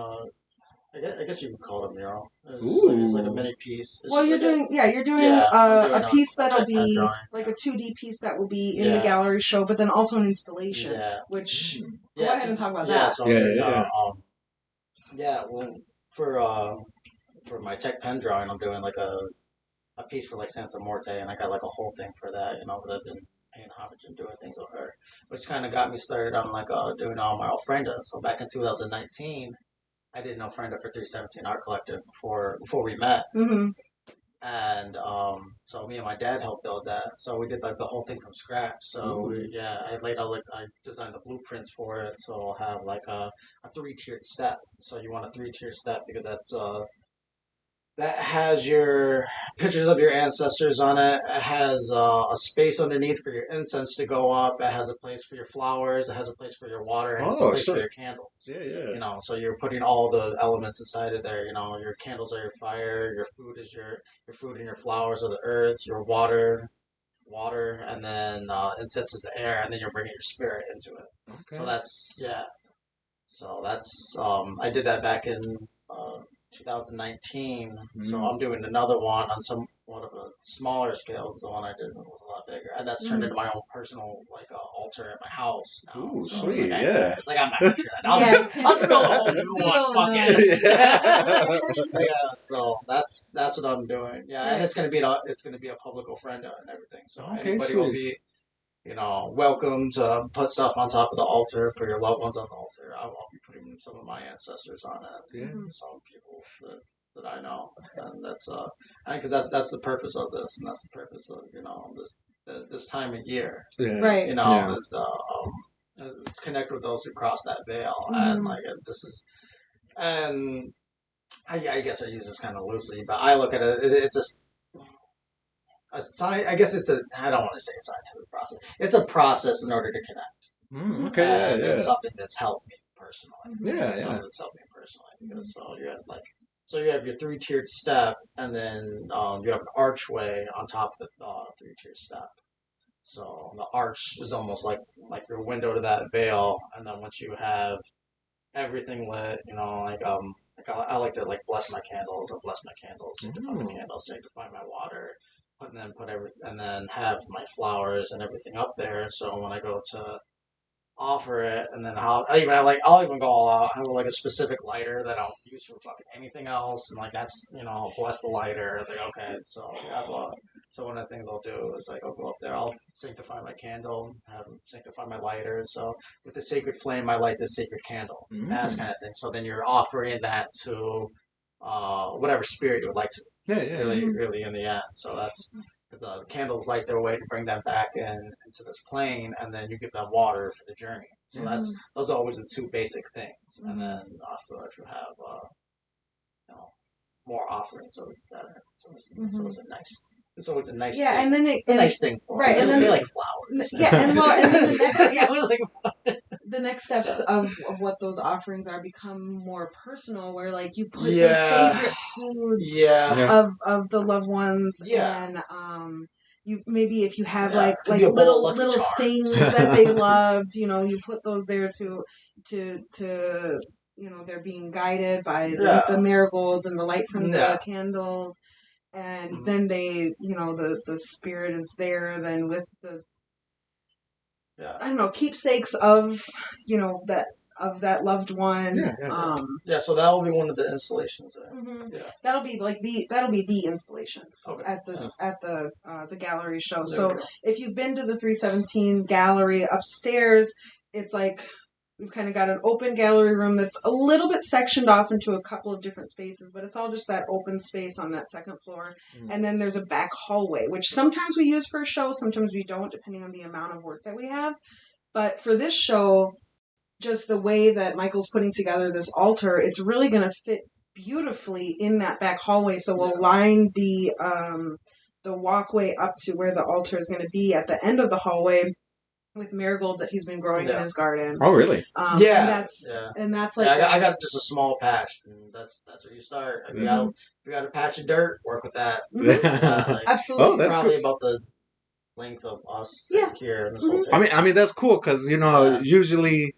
S1: I guess you can call it a mural. It's like a mini piece.
S3: You're doing a piece that'll be like a 2D piece that will be in the gallery show, but then also an installation. Which go ahead and talk about that.
S1: Well, for my tech pen drawing, I'm doing like a piece for like Santa Morte, and I got like a whole thing for that, because I've been paying homage and doing things with her, which kind of got me started on like doing my Ofrenda. So back in 2019. I did an Ofrenda for 317 Art Collective before we met. And so me and my dad helped build that. So we did like the whole thing from scratch. So I laid out I designed the blueprints for it. So I'll have like a 3-tiered step. So you want a 3-tiered step because that's that has your pictures of your ancestors on it. It has a space underneath for your incense to go up. It has a place for your flowers. It has a place for your water, and it's a
S2: Oh,
S1: place for
S2: sure.
S1: your candles.
S2: Yeah, yeah.
S1: So you're putting all the elements inside of there. Your candles are your fire. Your food is your food, and your flowers are the earth. Your water, and then incense is the air, and then you're bringing your spirit into it. So
S2: Okay.
S1: that's yeah. So that's I did that back in 2019. So
S2: Mm.
S1: I'm doing another one on somewhat of a smaller scale because the one I did was a lot bigger, and that's turned into my own personal like altar at my house now.
S2: Ooh,
S1: So
S2: sweet. Yeah.
S1: it's like I'm not gonna do that. I'll,
S3: Yeah.
S1: I'll just build a whole new one. Fuck it.
S2: Yeah.
S1: Yeah. So that's what I'm doing. Yeah, and
S3: Right.
S1: it's gonna be a public ofrenda and everything. So
S2: Okay,
S1: anybody will
S2: sweet.
S1: be welcome to put stuff on top of the altar, put your loved ones on the altar. I'll be putting some of my ancestors on it,
S2: Yeah.
S1: some people that I know, and that's because that's the purpose of this, and that's the purpose of this time of year,
S2: Yeah.
S3: Right.
S2: Yeah.
S1: is connect with those who cross that veil, and
S3: Mhm.
S1: like this is, and I guess I use this kind of loosely, but I look at it's I guess I don't want to say a scientific process. It's a process in order to connect.
S2: Mm, okay. Yeah.
S1: And
S2: Yeah.
S1: it's something that's helped me personally.
S2: Yeah.
S1: It's
S2: Yeah.
S1: something that's helped me personally because so you have your three-tiered step, and then you have an archway on top of the three-tiered step. So the arch is almost like your window to that veil, and then once you have everything lit, I like to like bless my candles or bless my candles, sanctify my
S2: Mm.
S1: candles, sanctify my water, and then have my flowers and everything up there. So when I go to offer it, and then I'll even go all out. I have like a specific lighter that I don't use for fucking anything else, and like that's bless the lighter. It's like okay, so one of the things I'll do is like I'll go up there, I'll sanctify my candle, have them sanctify my lighter. So with the sacred flame, I light the sacred candle. That's
S2: Mm.
S1: kind of thing. So then you're offering that to whatever spirit you would like to.
S2: Yeah. Yeah.
S1: Really, really in the end. So that's because the candles light their way to bring them back into this plane, and then you give them water for the journey. So those are always the two basic things, and then after if you have more offerings, always better. It's always a nice. It's always a nice
S3: Yeah,
S1: thing.
S3: and then
S1: It's a nice thing for
S3: right,
S1: them.
S3: and then
S1: They like flowers.
S3: yeah, and then the next
S1: Yeah,
S3: steps, the next steps of what those offerings are become more personal, where like you put their
S1: Yeah.
S3: favorite foods
S1: Yeah.
S3: of the loved ones,
S1: Yeah.
S3: and you maybe if you have
S1: Yeah.
S3: like
S1: Could be a bowl of Lucky
S3: little
S1: Charms.
S3: things that they loved, you put those there to they're being guided by the marigolds and the light from the candles. And then they, the spirit is there then with the, I don't know, keepsakes of, that loved one.
S1: So that will be one of the installations there.
S3: Mm-hmm.
S1: Yeah.
S3: That'll be the installation at the gallery show. So if you've been to the 317 gallery upstairs, it's like we've kind of got an open gallery room that's a little bit sectioned off into a couple of different spaces, but it's all just that open space on that second floor. And then there's a back hallway, which sometimes we use for a show, sometimes we don't, depending on the amount of work that we have. But for this show, just the way that Michael's putting together this altar, it's really going to fit beautifully in that back hallway. So we'll line the walkway up to where the altar is going to be at the end of the hallway with marigolds that he's been growing in his garden.
S2: Oh, really?
S3: And that's like
S1: I got just a small patch. And that's where you start. If you got a patch of dirt, work with that.
S3: Absolutely.
S1: Probably about the length of us here in this whole table.
S2: I mean that's cool because usually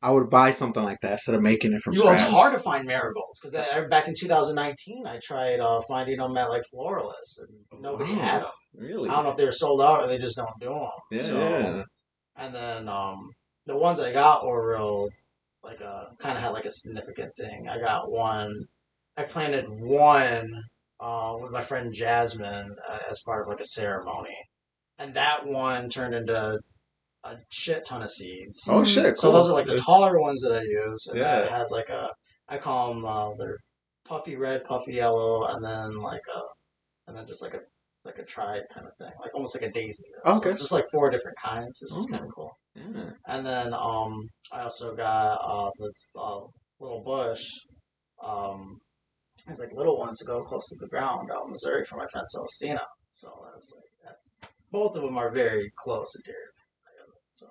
S2: I would buy something like that instead of making it from scratch.
S1: It's hard to find marigolds because back in 2019 I tried finding them at like florists and nobody had them.
S2: Really?
S1: I don't know if they were sold out or they just don't do them.
S2: Yeah.
S1: And then the ones I got were real, like kind of had like a significant thing. I got one. I planted one with my friend Jasmine as part of like a ceremony, and that one turned into a shit ton of seeds.
S2: Oh shit! Cool.
S1: So those are like the taller ones that I use, and that has like I call them they're puffy red, puffy yellow, and then just like a tri kind of thing, like almost like a daisy.
S2: Okay.
S1: So it's just like 4 different kinds. It's just kind of cool. Yeah. And then I also got this little bush. It's like little ones to go close to the ground out in Missouri for my friend Celestina. So that's both of them are very close and dear. So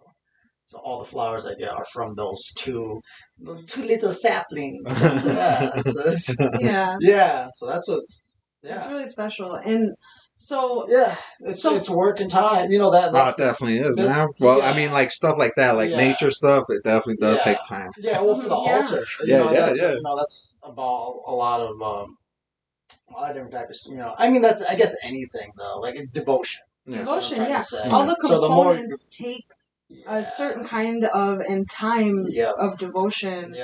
S1: so all the flowers I get are from those two little saplings.
S3: Yeah.
S1: Yeah. So that's what's
S3: It's really special. And so
S1: yeah. It's working time. You know
S2: Oh, it
S1: that's
S2: definitely is, man. Well, I mean, like stuff like that, like nature stuff, it definitely does take time.
S1: Yeah, well, for the
S3: Yeah.
S1: altar, that's about a lot of different types. I mean, that's I guess anything though, like devotion.
S3: Devotion, yeah.
S1: Say.
S3: All the
S1: So
S3: components take a certain kind of and time of devotion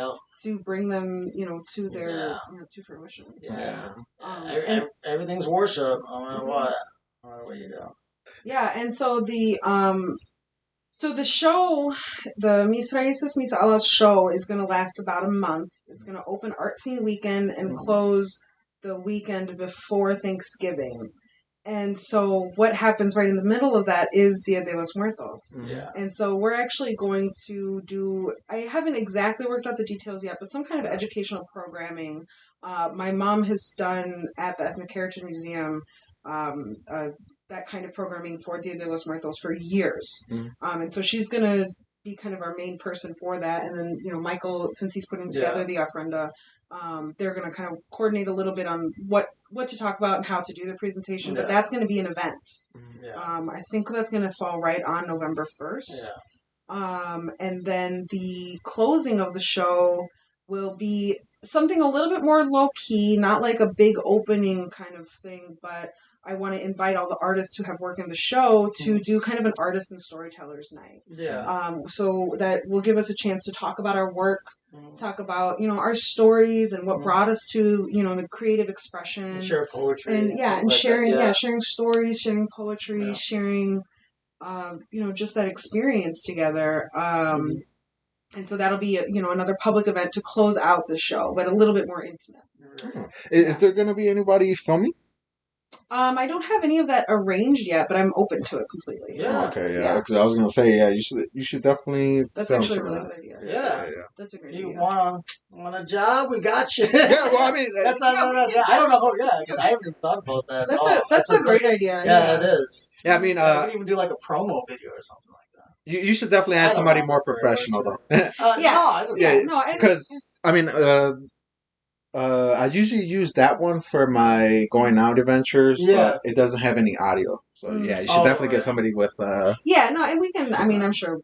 S3: to bring them, to their to fruition.
S1: Yeah. And everything's worship, no matter what. No matter where you go.
S3: Yeah, and so the show, the Mis Raíces, Mis Alas show is going to last about a month. It's going to open Art Scene Weekend and close the weekend before Thanksgiving. And so what happens right in the middle of that is Dia de los Muertos.
S1: Yeah.
S3: And so we're actually going to do, I haven't exactly worked out the details yet, but some kind of educational programming. My mom has done at the Ethnic Heritage Museum that kind of programming for Dia de los Muertos for years. And so she's going to be kind of our main person for that. And then, Michael, since he's putting together the ofrenda, they're going to kind of coordinate a little bit on what to talk about and how to do the presentation. But that's going to be an event. I think that's going to fall right on November 1st. And then the closing of the show will be something a little bit more low-key, not like a big opening kind of thing, but I want to invite all the artists who have worked in the show to do kind of an artists and storytellers night. So that will give us a chance to talk about our work, talk about, our stories and what brought us to, the creative expression.
S1: And share poetry.
S3: And sharing, sharing stories, sharing poetry, sharing, just that experience together. And so that'll be, another public event to close out the show, but a little bit more intimate.
S2: Is there going to be anybody filming?
S3: I don't have any of that arranged yet, but I'm open to it completely.
S2: Okay, because I was gonna say, you should definitely.
S3: That's actually a really good idea.
S1: Yeah.
S3: That's a great idea.
S1: You want a job? We got you.
S2: Well, I mean,
S1: that's not. I don't know. Because I haven't even thought about that.
S3: That's a great idea.
S1: Yeah, it is.
S2: Yeah, I mean,
S1: we could even do like a promo video or something like that.
S2: You should definitely ask somebody more professional though. Because I mean, I usually use that one for my going out adventures, but it doesn't have any audio. So you should definitely get somebody with.
S3: And we can. I mean, I'm sure.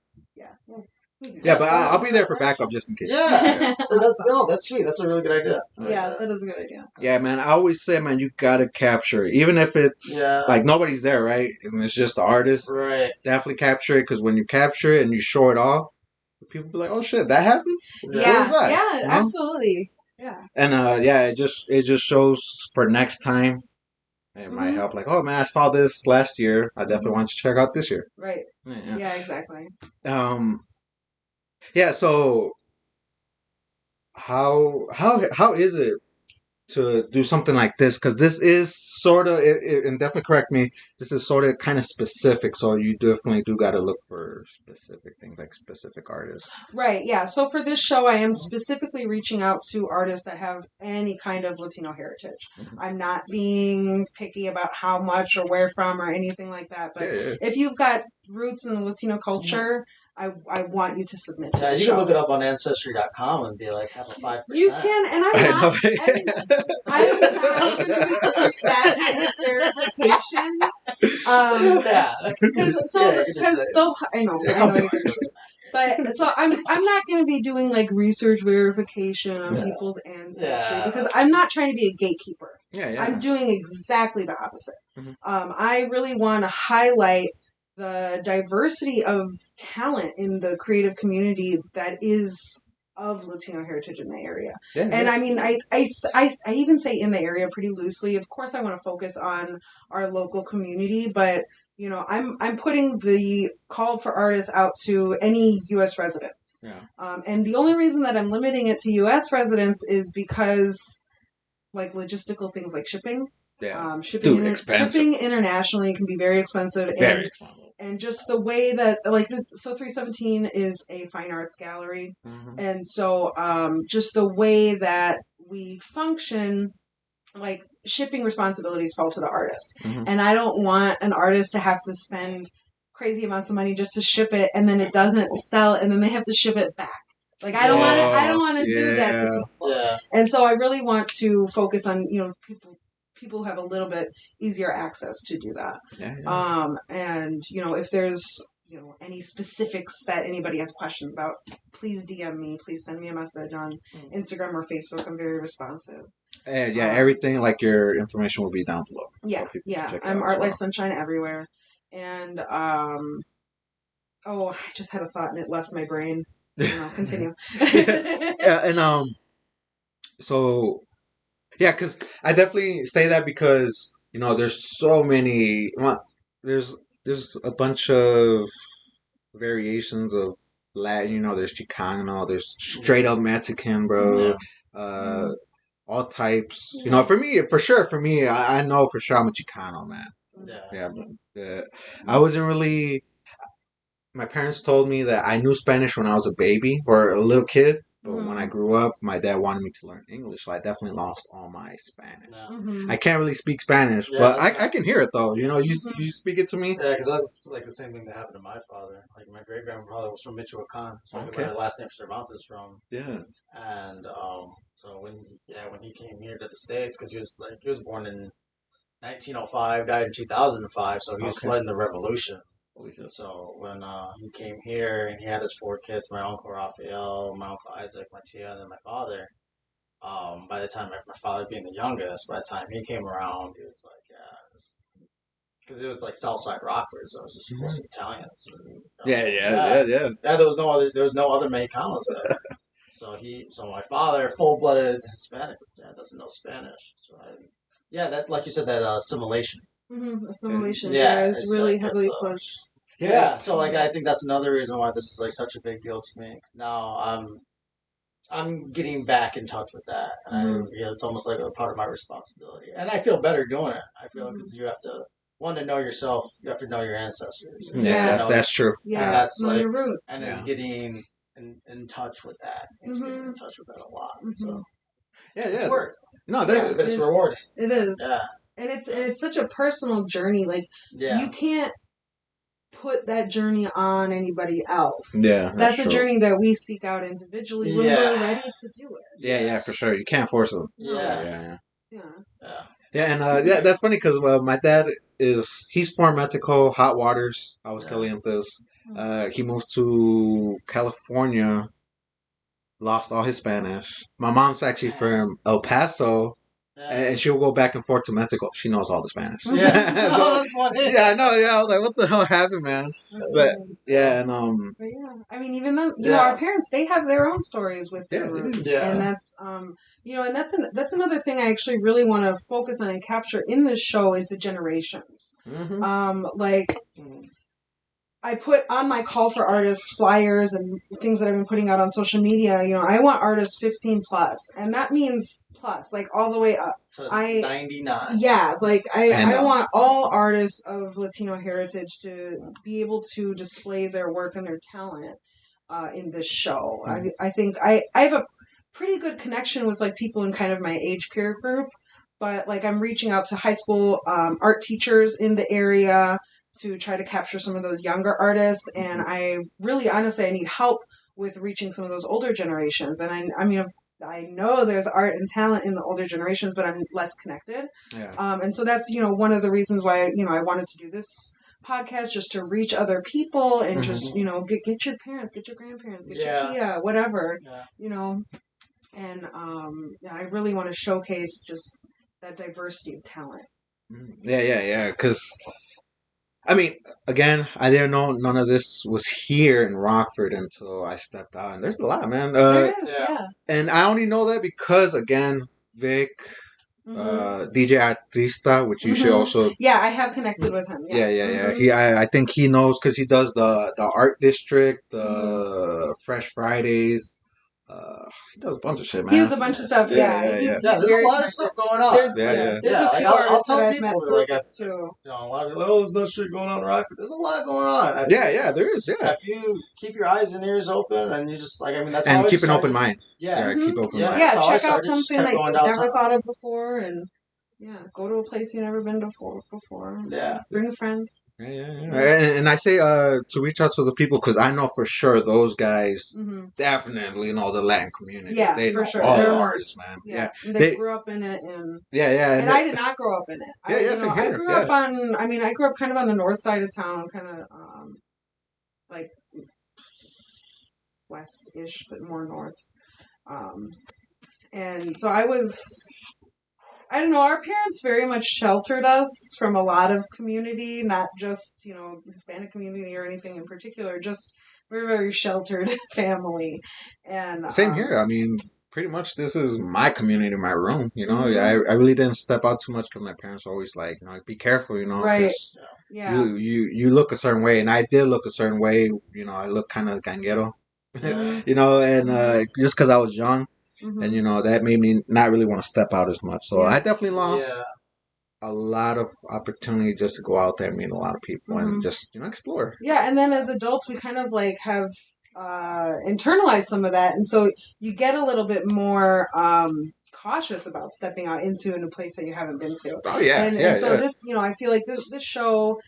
S2: But I'll be there for backup just in case.
S1: That's sweet. That's a really good idea.
S3: That is a good idea.
S2: Yeah, man. I always say, man, you gotta capture it, even if it's like nobody's there, right? And it's just the artist.
S1: Right.
S2: Definitely capture it, because when you capture it and you show it off, people be like, "Oh shit, that happened."
S3: Absolutely. Yeah.
S2: And it just shows for next time. It might help. Like, oh man, I saw this last year. I definitely want you to check out this year.
S3: Right. Yeah, exactly.
S2: So how is it to do something like this? Because this is sort of, and definitely correct me, this is sort of kind of specific, so you definitely do got to look for specific things, like specific artists.
S3: Right, yeah. So for this show, I am specifically reaching out to artists that have any kind of Latino heritage. I'm not being picky about how much or where from or anything like that, but if you've got roots in the Latino culture, I want you to submit to the
S1: you
S3: show.
S1: can look it up on Ancestry.com and be like, have a 5%.
S3: You can, and I'm not going to be doing that kind of verification. I know. But so I'm not going to be doing like research verification on people's ancestry because I'm not trying to be a gatekeeper. I'm doing exactly the opposite. I really want to highlight the diversity of talent in the creative community that is of Latino heritage in the area. And I mean, I even say in the area pretty loosely. Of course, I want to focus on our local community, but I'm putting the call for artists out to any U.S. residents. And the only reason that I'm limiting it to U.S. residents is because, like, logistical things like shipping. Shipping internationally can be very expensive. And just the way that, like, so 317 is a fine arts gallery. And so just the way that we function, like shipping responsibilities fall to the artist.
S2: Mhm.
S3: And I don't want an artist to have to spend crazy amounts of money just to ship it and then it doesn't sell and then they have to ship it back. Like I don't want to do that to people.
S1: Yeah.
S3: And so I really want to focus on, people who have a little bit easier access to do that.
S2: Yeah.
S3: And if there's any specifics that anybody has questions about, please DM me, please send me a message on Instagram or Facebook. I'm very responsive.
S2: And everything like your information will be down below.
S3: Yeah,
S2: So
S3: I'm Art Life Sunshine everywhere. And I just had a thought and it left my brain. Continue.
S2: So yeah, because I definitely say that because there's so many. Well, there's a bunch of variations of Latin. There's Chicano, there's straight up Mexican, bro.
S1: Yeah.
S2: All types. For me, I know for sure I'm a Chicano, man. Yeah. I wasn't really. My parents told me that I knew Spanish when I was a baby or a little kid. But when I grew up, my dad wanted me to learn English, so I definitely lost all my Spanish. I can't really speak Spanish, but I can hear it though. You speak it to me.
S1: Yeah, because that's like the same thing that happened to my father. Like my great grandfather was from Michoacan, so where the last name Cervantes from.
S2: Yeah.
S1: And so when he came here to the States, because he was born in 1905, died in 2005, so he was flooding the Revolution. So when he came here and he had his 4 kids, my uncle Raphael, my uncle Isaac, my tia, and then my father. By the time my father being the youngest, by the time he came around, he was like, because it was like Southside Rockford, so it was just mostly Italians. And,
S2: Yeah.
S1: There was no other Mexicanos there. So my father, full-blooded Hispanic, doesn't know Spanish. So that like you said, that assimilation.
S3: Assimilation. It's really heavily pushed.
S1: Yeah, so like I think that's another reason why this is like such a big deal to me. 'Cause now I'm getting back in touch with that, and it's almost like a part of my responsibility, and I feel better doing it. I feel because you have to to know yourself, you have to know your ancestors.
S2: That's true.
S3: Yeah,
S1: and that's
S3: know your roots.
S1: and it's getting in touch with that. It's getting in touch with that a lot. So it's work.
S2: No,
S1: but it's rewarding.
S3: It is.
S1: Yeah,
S3: and it's such a personal journey. Like you can't put that journey on anybody else.
S2: Yeah,
S3: that's a journey that we seek out individually when we're ready to do it.
S2: Yeah, for sure. You can't force them.
S3: Yeah.
S2: And that's funny because my dad he's from Mexico, Hot Waters, Aguascalientes. He moved to California, lost all his Spanish. My mom's actually from El Paso. And she'll go back and forth to Mexico. She knows all the Spanish.
S1: Yeah, that's funny.
S2: Yeah, I know. Yeah, I was like, "What the hell happened, man?" But
S3: I mean, even though our parents, they have their own stories with their roots, and that's and that's another thing I actually really want to focus on and capture in this show is the generations. I put on my call for artists flyers and things that I've been putting out on social media. I want artists 15 plus, and that means plus, like all the way up
S1: to 99.
S3: Yeah, like I want all artists of Latino heritage to be able to display their work and their talent in this show. I think I have a pretty good connection with like people in kind of my age peer group, but like I'm reaching out to high school art teachers in the area to try to capture some of those younger artists, and I really honestly I need help with reaching some of those older generations. And I mean I know there's art and talent in the older generations, but I'm less connected. And so that's one of the reasons why I wanted to do this podcast, just to reach other people and just get your parents, get your grandparents, get your tia, whatever, and I really want to showcase just that diversity of talent.
S2: Because I mean, again, I didn't know none of this was here in Rockford until I stepped out, and there's a lot, man.
S3: There is,
S2: and I only know that because, again, Vic, DJ Artista, which you should also.
S3: Yeah, I have connected with him.
S2: I think he knows because he does the art district, the Fresh Fridays. He does a bunch of shit, man.
S3: He does a bunch of stuff.
S1: There's a lot of stuff going on.
S3: There's a few artists that I've met too.
S1: A lot of there's no shit going on in Rockford. There's a lot going on.
S2: There is. Yeah.
S1: If you keep your eyes and ears open, and you just that's
S2: and keep an open mind.
S1: Yeah,
S2: keep open mind.
S3: Yeah, check out something that you've never thought of before, and Yeah, go to a place you've never been before.
S1: Yeah.
S3: Bring a friend.
S2: Yeah. And I say to reach out to the people because I know for sure those guys definitely know the Latin community.
S3: Yeah,
S2: they
S3: for
S2: know
S3: sure.
S2: all
S3: They're
S2: the
S3: immersed.
S2: artists, man.
S3: Yeah.
S2: Yeah.
S3: They grew up in it, and
S2: yeah.
S3: I did not grow up in it.
S2: Yeah, same here.
S3: I grew up on. I mean, I grew up kind of on the north side of town, kind of like west-ish, but more north. And so I was. I don't know. Our parents very much sheltered us from a lot of community, not just Hispanic community or anything in particular. Just we're a very sheltered family, and
S2: Same here. I mean, pretty much this is my community, my room.
S3: Mhm.
S2: I really didn't step out too much because my parents were always like, be careful,
S3: Right.
S2: 'cause
S3: Yeah.
S2: you look a certain way, and I did look a certain way. I look kind of ganguero,
S3: Mhm.
S2: and just because I was young.
S3: Mhm.
S2: And that made me not really want to step out as much. So
S3: Yeah.
S2: I definitely lost a lot of opportunity just to go out there and meet a lot of people and just explore.
S3: Yeah, and then as adults, we kind of like have internalized some of that, and so you get a little bit more cautious about stepping out into a new place that you haven't been to.
S2: Oh yeah,
S3: and so this, I feel like this show.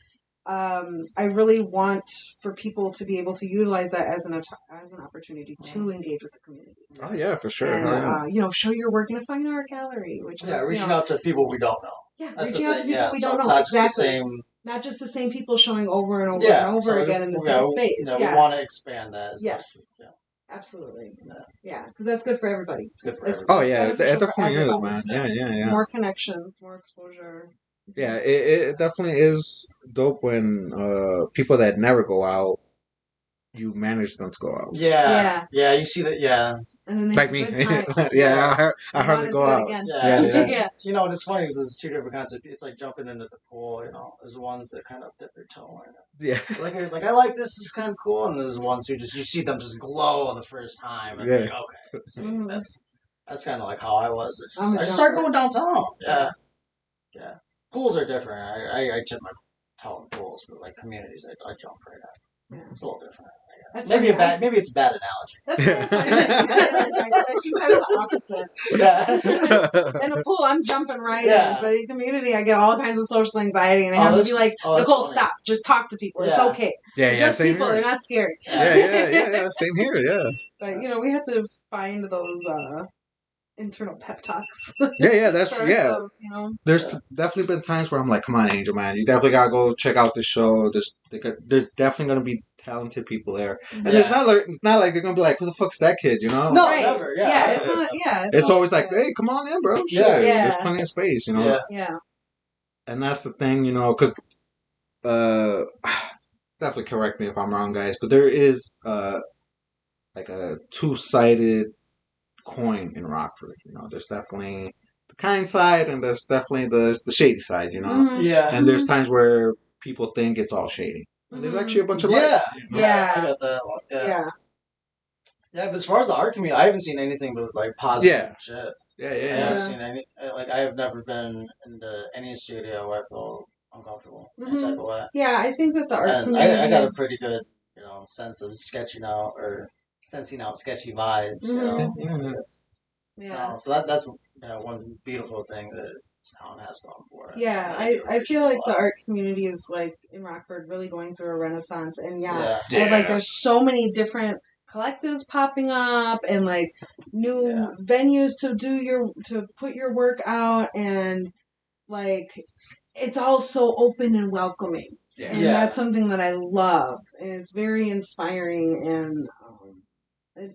S3: I really want for people to be able to utilize that as an opportunity to engage with the community.
S2: Oh yeah, for sure.
S3: And show your work in a fine art gallery, which is
S1: reaching out to people we don't know.
S3: Yeah,
S1: That's
S3: reaching out to people we don't know.
S1: Not
S3: exactly.
S1: just the same.
S3: Not just the same people showing over and over and over again in the same space.
S1: We want to expand that.
S3: Yes.
S1: Much.
S3: Absolutely. Yeah, because that's good for everybody.
S1: It's good for everybody.
S2: Oh yeah, it definitely is, man. Yeah.
S3: More connections, more exposure.
S2: Yeah, it definitely is dope when people that never go out, you manage them to go out.
S1: Yeah. You see that. Yeah,
S3: and then they
S2: like me.
S3: Yeah,
S2: I hardly go out.
S3: Again.
S2: Yeah.
S1: What's funny is there's two different concepts. It's like jumping into the pool. There's ones that kind of dip their toe in it.
S2: Yeah.
S1: Like it's like I like this. This is kind of cool. And there's ones who you see them just glow the first time. It's like okay, so that's kind of like how I was. I just started going downtown. Yeah. Pools are different. I tip my toe in pools, but like communities, I jump right at. Yeah. It's a little different. Maybe it's a bad analogy.
S3: That's very funny. I think kind of the opposite. Yeah. In a pool, I'm jumping right in, but in community, I get all kinds of social anxiety, and I have to be like, Nicole, stop. Just talk to people. It's okay. Just people. They're not scary.
S2: Yeah. Same here. Yeah.
S3: But we have to find those internal pep talks.
S2: That's There's definitely been times where I'm like, come on, Angel, man, you definitely gotta go check out the show. There's definitely gonna be talented people there, and it's not like they're gonna be like, who the fuck's that kid,
S1: No, never.
S3: It's not.
S2: It's always like, hey, come on in, bro. Sure, there's plenty of space,
S3: Yeah.
S2: And that's the thing, because definitely correct me if I'm wrong, guys, but there is like a two-sided coin in Rockford. There's definitely the kind side and there's definitely the shady side, And there's times where people think it's all shady. And there's actually a bunch of light.
S1: I got that. Yeah, but as far as the art community, I haven't seen anything but like positive shit.
S2: Yeah.
S1: I haven't seen any. Like I have never been into any studio where I feel uncomfortable in any type of way.
S3: Yeah, I think that the art community.
S1: I got a pretty good, sense of sketching out or sensing out sketchy vibes. So that's one beautiful thing that this town has gone for.
S3: Yeah, I feel like the art community is like in Rockford really going through a renaissance, and there's so many different collectives popping up and like new venues to put your work out, and like it's all so open and welcoming. And that's something that I love, and it's very inspiring, and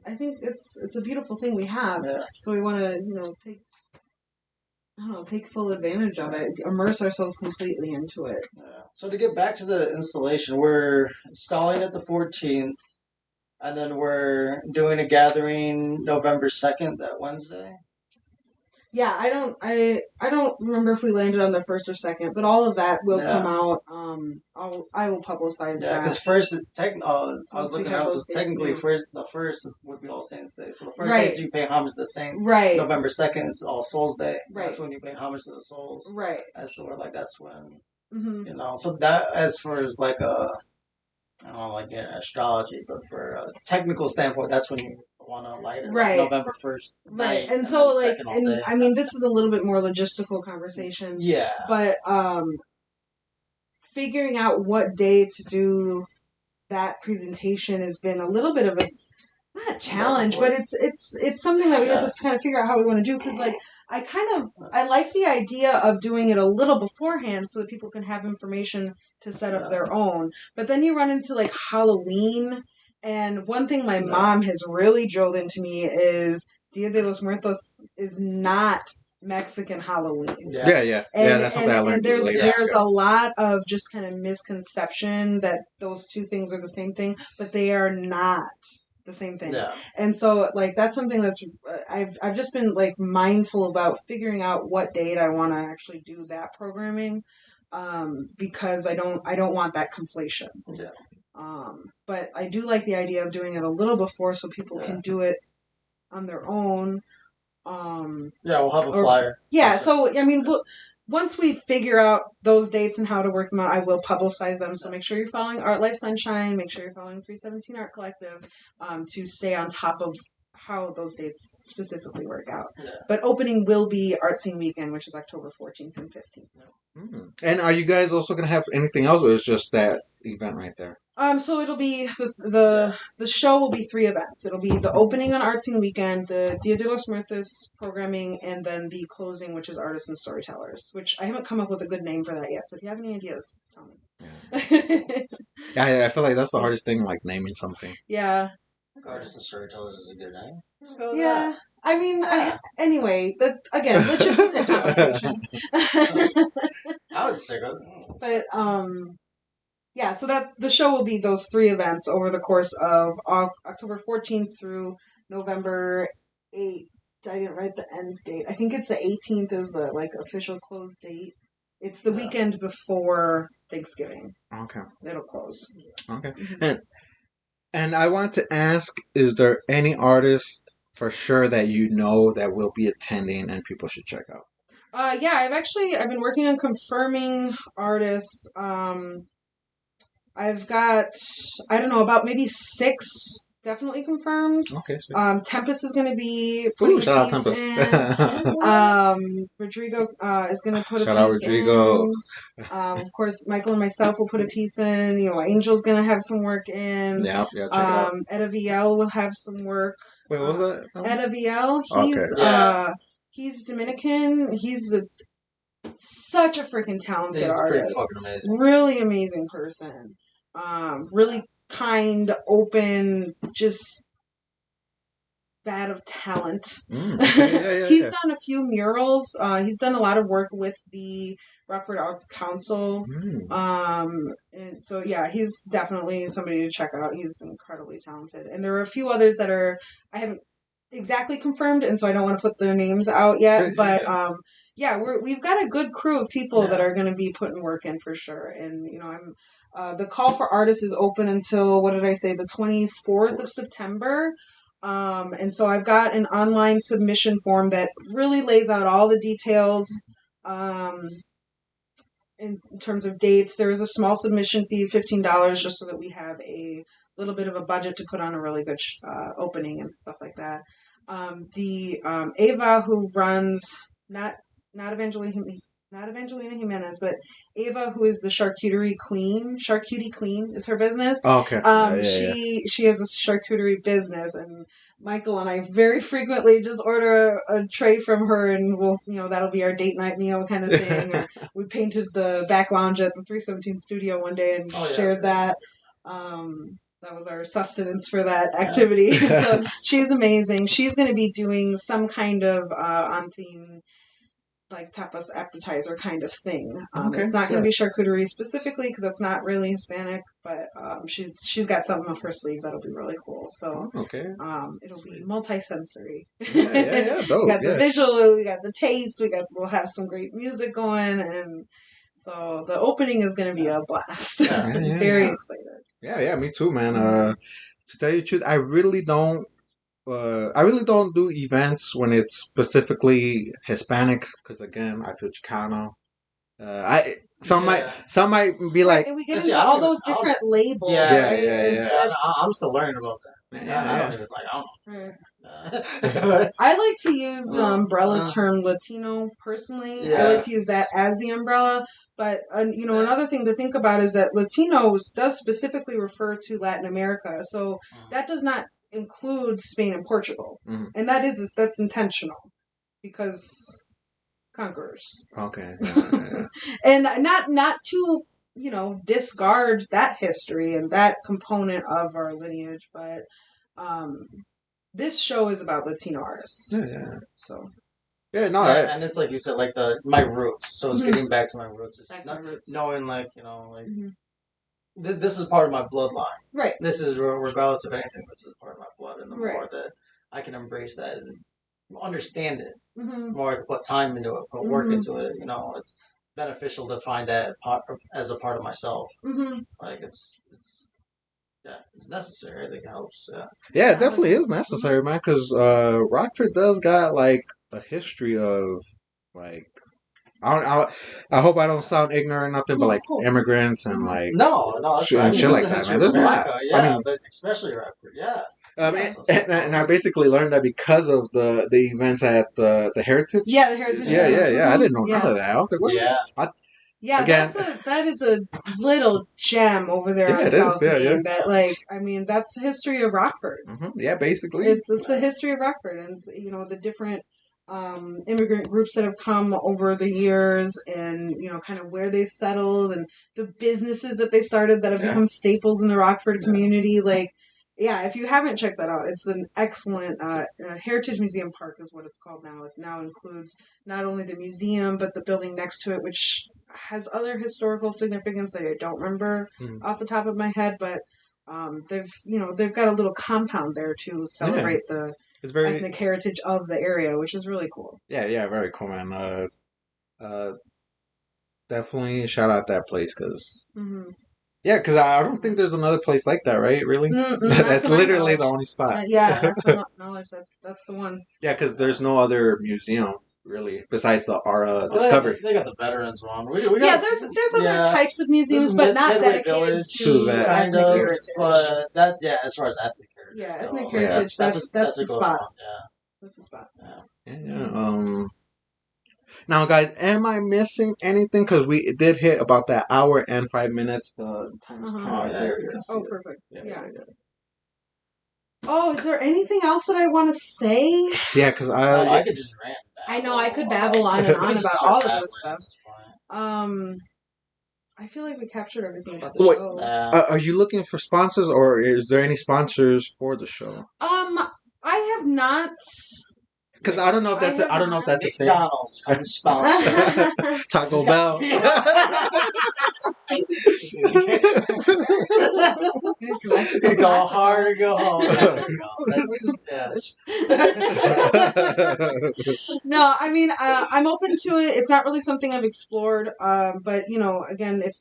S3: I think it's a beautiful thing we have. So we want to take full advantage of it, immerse ourselves completely into it.
S1: So to get back to the installation, we're installing it the 14th, and then we're doing a gathering November 2nd, that Wednesday.
S3: Yeah, I don't remember if we landed on the 1st or 2nd, but all of that will come out. I will publicize that.
S1: Yeah, because first, I was looking at it, technically the first would be All Saints Day. So the first day is you pay homage to the saints.
S3: Right.
S1: November 2nd is All Souls Day.
S3: Right.
S1: That's when you pay homage to the souls.
S3: Right.
S1: As to where that's when So that as far as like I don't know, like astrology, but for a technical standpoint, that's when you want to light it
S3: Right.
S1: November 1st.
S3: Right.
S1: Night,
S3: And so,
S1: then
S3: like,
S1: second all
S3: and
S1: day.
S3: I mean, this is a little bit more logistical conversation,
S1: Yeah.
S3: but figuring out what day to do that presentation has been a little bit of a not a challenge, but it's something that we have to kind of figure out how we want to do, because like I like the idea of doing it a little beforehand so that people can have information to set up their own. But then you run into like Halloween, and one thing my mom has really drilled into me is Dia de los Muertos is not Mexican Halloween.
S2: Yeah. That's something I learned.
S3: And there's a lot of just kind of misconception that those two things are the same thing, but they are not the same thing.
S1: Yeah.
S3: And so like that's something that's I've just been like mindful about figuring out what date I want to actually do that programming, because I don't want that conflation.
S1: Yeah.
S3: But I do like the idea of doing it a little before so people can do it on their own.
S1: We'll have a flyer.
S3: Yeah, so I mean, once we figure out those dates and how to work them out, I will publicize them. So make sure you're following Art Life Sunshine. Make sure you're following 317 Art Collective to stay on top of how those dates specifically work out. Yeah. But opening will be Art Scene Weekend, which is October 14th and 15th.
S2: Mm-hmm. And are you guys also going to have anything else, or is just that event right there?
S3: So it'll be the show will be 3 events. It'll be the opening on Art Scene Weekend, the Dia de los Muertos programming, and then the closing, which is Artists and Storytellers, which I haven't come up with a good name for that yet. So if you have any ideas, tell me.
S2: Yeah, I feel like that's the hardest thing, like naming something.
S3: Yeah.
S1: Artists and Storytellers is a good name.
S3: Yeah. I mean, anyway, again, logistical conversation.
S1: I would say good.
S3: But yeah, so that the show will be those 3 events over the course of October 14th through November 8th. I didn't write the end date. I think it's the 18th is the like official close date. It's the weekend before Thanksgiving.
S2: Okay.
S3: It'll close.
S2: Okay. And I want to ask, is there any artist for sure that you know that will be attending and people should check out?
S3: Yeah, I've been working on confirming artists. I've got, I don't know, about maybe 6 definitely confirmed.
S2: Okay. Sweet.
S3: Tempest is going to be putting
S2: shout
S3: a piece
S2: out
S3: in. Rodrigo is going to put a piece in.
S2: Shout out Rodrigo.
S3: Of course, Michael and myself will put a piece in. You know, Angel's going to have some work in.
S2: Yeah, check it out.
S3: Etta VL will have some work.
S2: Wait, what was that?
S3: Etta VL, he's Dominican. He's such a freaking talented artist. Really amazing person. Really kind, open, just bad of talent. He's done a few murals. He's done a lot of work with the Rockford Arts Council. And so yeah, he's definitely somebody to check out. He's incredibly talented. And there are a few others that I haven't exactly confirmed, and so I don't want to put their names out yet, but we've got a good crew of people that are going to be putting work in for sure. And you know, the call for artists is open until, what did I say, the 24th of September. And so I've got an online submission form that really lays out all the details in terms of dates. There is a small submission fee of $15 just so that we have a little bit of a budget to put on a really good opening and stuff like that. Ava, who runs not Evangelina Jimenez, but Ava, who is the Charcuterie Queen is her business.
S2: Oh, okay.
S3: She has a charcuterie business, and Michael and I very frequently just order a tray from her, and that'll be our date night meal kind of thing. Or we painted the back lounge at the 317 studio one day and shared that. That was our sustenance for that activity. So she's amazing. She's going to be doing some kind of on theme, like tapas appetizer kind of thing. It's not going to be charcuterie specifically because that's not really Hispanic, but she's got something up her sleeve that'll be really cool. So it'll be multi-sensory.
S2: Dope.
S3: We got the visual, we got the taste, we'll have some great music going, and so the opening is going to be a blast. Very excited.
S2: Yeah, me too, man. To tell you the truth, I really don't do events when it's specifically Hispanic because again, I feel Chicano. Some might be like,
S3: and we get into all those different labels.
S1: I'm still learning about that. I don't even like. I
S3: Right.
S1: don't know.
S3: I like to use the umbrella
S1: Uh,
S3: term Latino personally. I
S1: Yeah.
S3: like to use that as the umbrella. But another thing to think about is that Latinos does specifically refer to Latin America, so that does not include Spain and Portugal,
S2: Mhm.
S3: and that's intentional because conquerors.
S2: Okay. Yeah.
S3: And not to discard that history and that component of our lineage, but this show is about Latino artists.
S2: Yeah.
S3: So
S2: Yeah. No.
S1: and it's like you said, like my roots. So it's
S3: Mhm.
S1: getting back to my roots. It's
S3: Back to
S1: not
S3: my roots.
S1: knowing, like, you know, like
S3: Mhm.
S1: this is part of my bloodline.
S3: Right.
S1: This is regardless of anything. This is part of my blood, and the
S3: Right.
S1: more that I can embrace that, is understand it
S3: Mm-hmm.
S1: more, I can put time into it, put work
S3: Mhm.
S1: into it. You know, it's beneficial to find that part as a part of myself.
S3: Mm-hmm.
S1: Like yeah, it's necessary. I think it helps. Yeah.
S2: Yeah, it definitely is
S3: Mhm.
S2: necessary, man. Because Rockford does got like a history of like I hope I don't sound ignorant or nothing, but
S3: No,
S2: like
S3: it's cool.
S2: immigrants and
S3: Mhm.
S2: like
S1: No,
S2: shit,
S1: I
S2: and
S1: mean,
S2: shit
S1: there's
S2: like
S1: a
S2: that,
S1: history
S2: man.
S1: of
S2: There's a lot.
S1: America.
S2: I
S1: Yeah,
S2: mean,
S1: but especially Rockford. Yeah.
S2: and I basically learned that because of the events at the Heritage.
S3: Yeah, the Heritage
S2: Yeah,
S3: Museum.
S2: yeah, yeah. I
S3: Mhm.
S2: didn't know
S3: Yeah.
S2: none of that. I was like, what?
S1: Yeah.
S3: Yeah,
S2: Again.
S3: that is a little gem over there
S2: Yeah,
S3: on
S2: it is.
S3: South
S2: Yeah,
S3: Main.
S2: yeah.
S3: That that's the history of Rockford.
S2: Yeah, basically.
S3: It's a history of Rockford, and the different immigrant groups that have come over the years, and kind of where they settled, and the businesses that they started that have become staples in the Rockford community. Like, yeah, if you haven't checked that out, it's an excellent Heritage Museum Park is what it's called now. It now includes not only the museum but the building next to it, which has other historical significance that I don't remember off the top of my head, but they've got a little compound there to celebrate the
S2: It's very
S3: ethnic heritage of the area, which is really cool.
S2: yeah, very cool, man. Definitely shout out that place because
S3: Mm-hmm.
S2: yeah, because I don't think there's another place like that, right? Really, that's
S3: to my
S2: literally
S3: knowledge.
S2: the only spot.
S3: Yeah, that's my knowledge. That's the one.
S2: Yeah, because there's no other museum really besides the Ara
S1: Well,
S2: Discovery.
S1: they got the veterans one. We
S3: Yeah,
S1: got,
S3: there's other types of
S1: this
S3: museums,
S1: is
S3: but not
S1: Midway
S3: dedicated
S1: Village,
S2: To
S3: to
S2: that.
S1: kind
S3: ethnic
S1: of.
S3: heritage.
S1: But as far as ethnic heritage,
S3: Yeah, ethnic
S1: goes,
S3: heritage. That's
S1: that's a
S3: the
S1: good
S3: spot.
S1: one. Yeah.
S3: That's the spot.
S1: Yeah.
S2: Yeah. Now, guys, am I missing anything? Because we did hit about that hour and 5 minutes. The time's kind
S1: Oh,
S2: of
S1: yeah,
S2: there.
S1: you're
S2: You can
S1: good.
S2: see
S3: Oh,
S2: it.
S3: perfect. Yeah.
S2: Yeah.
S3: Oh, is there anything else that I want to say?
S2: Yeah, because
S1: I could just rant.
S3: I know I could babble on and on about all of this stuff. I feel like we captured everything about the
S2: Wait,
S3: show.
S2: are you looking for sponsors, or is there any sponsors for the show?
S3: I have not.
S2: Because I don't know if that's I don't know if that's a thing.
S1: McDonald's come sponsor.
S2: Taco Bell.
S1: Go hard or go home. There we go.
S3: No, I mean, I'm open to it. It's not really something I've explored. But again, if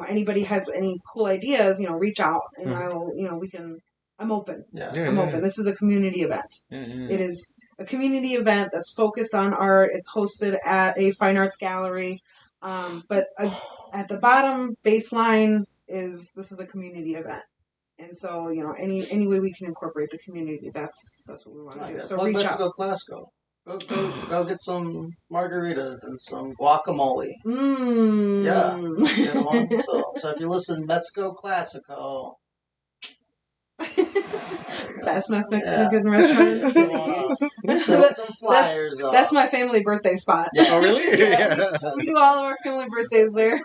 S3: anybody has any cool ideas, reach out and I'll, we can. I'm open. I'm open. This is a community event. It is a community event that's focused on art. It's hosted at a fine arts gallery. But at the bottom baseline is this is a community event. And so, any way we can incorporate the community, that's what we want to do. So reach out.
S1: Go Classico. Go get some margaritas and some guacamole. Yeah, that's a good one. So if you listen, Let's Go Classico.
S3: Fast Mexican restaurants.
S1: Some flyers.
S3: That's my family birthday spot.
S2: Yeah. Oh, really?
S3: Yeah. We do all of our family birthdays there.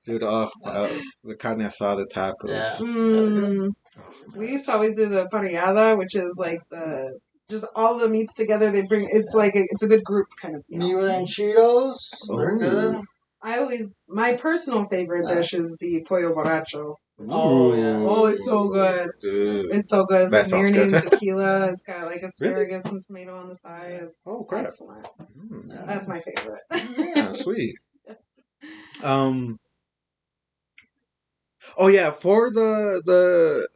S2: Dude, the carne asada tacos.
S1: Yeah.
S3: We used to always do the parrillada, which is like just all the meats together. They bring it's like it's a good group kind of.
S1: Meat and Cheetos, they're good.
S3: My personal favorite dish is the pollo borracho.
S1: Oh yeah!
S3: Oh, it's so good.
S2: Dude.
S3: It's so good. It's
S2: That sounds
S3: marinated
S2: good.
S3: in tequila. It's got like asparagus and tomato on the side. It's excellent. That's my favorite.
S2: Yeah, sweet. Oh yeah, for the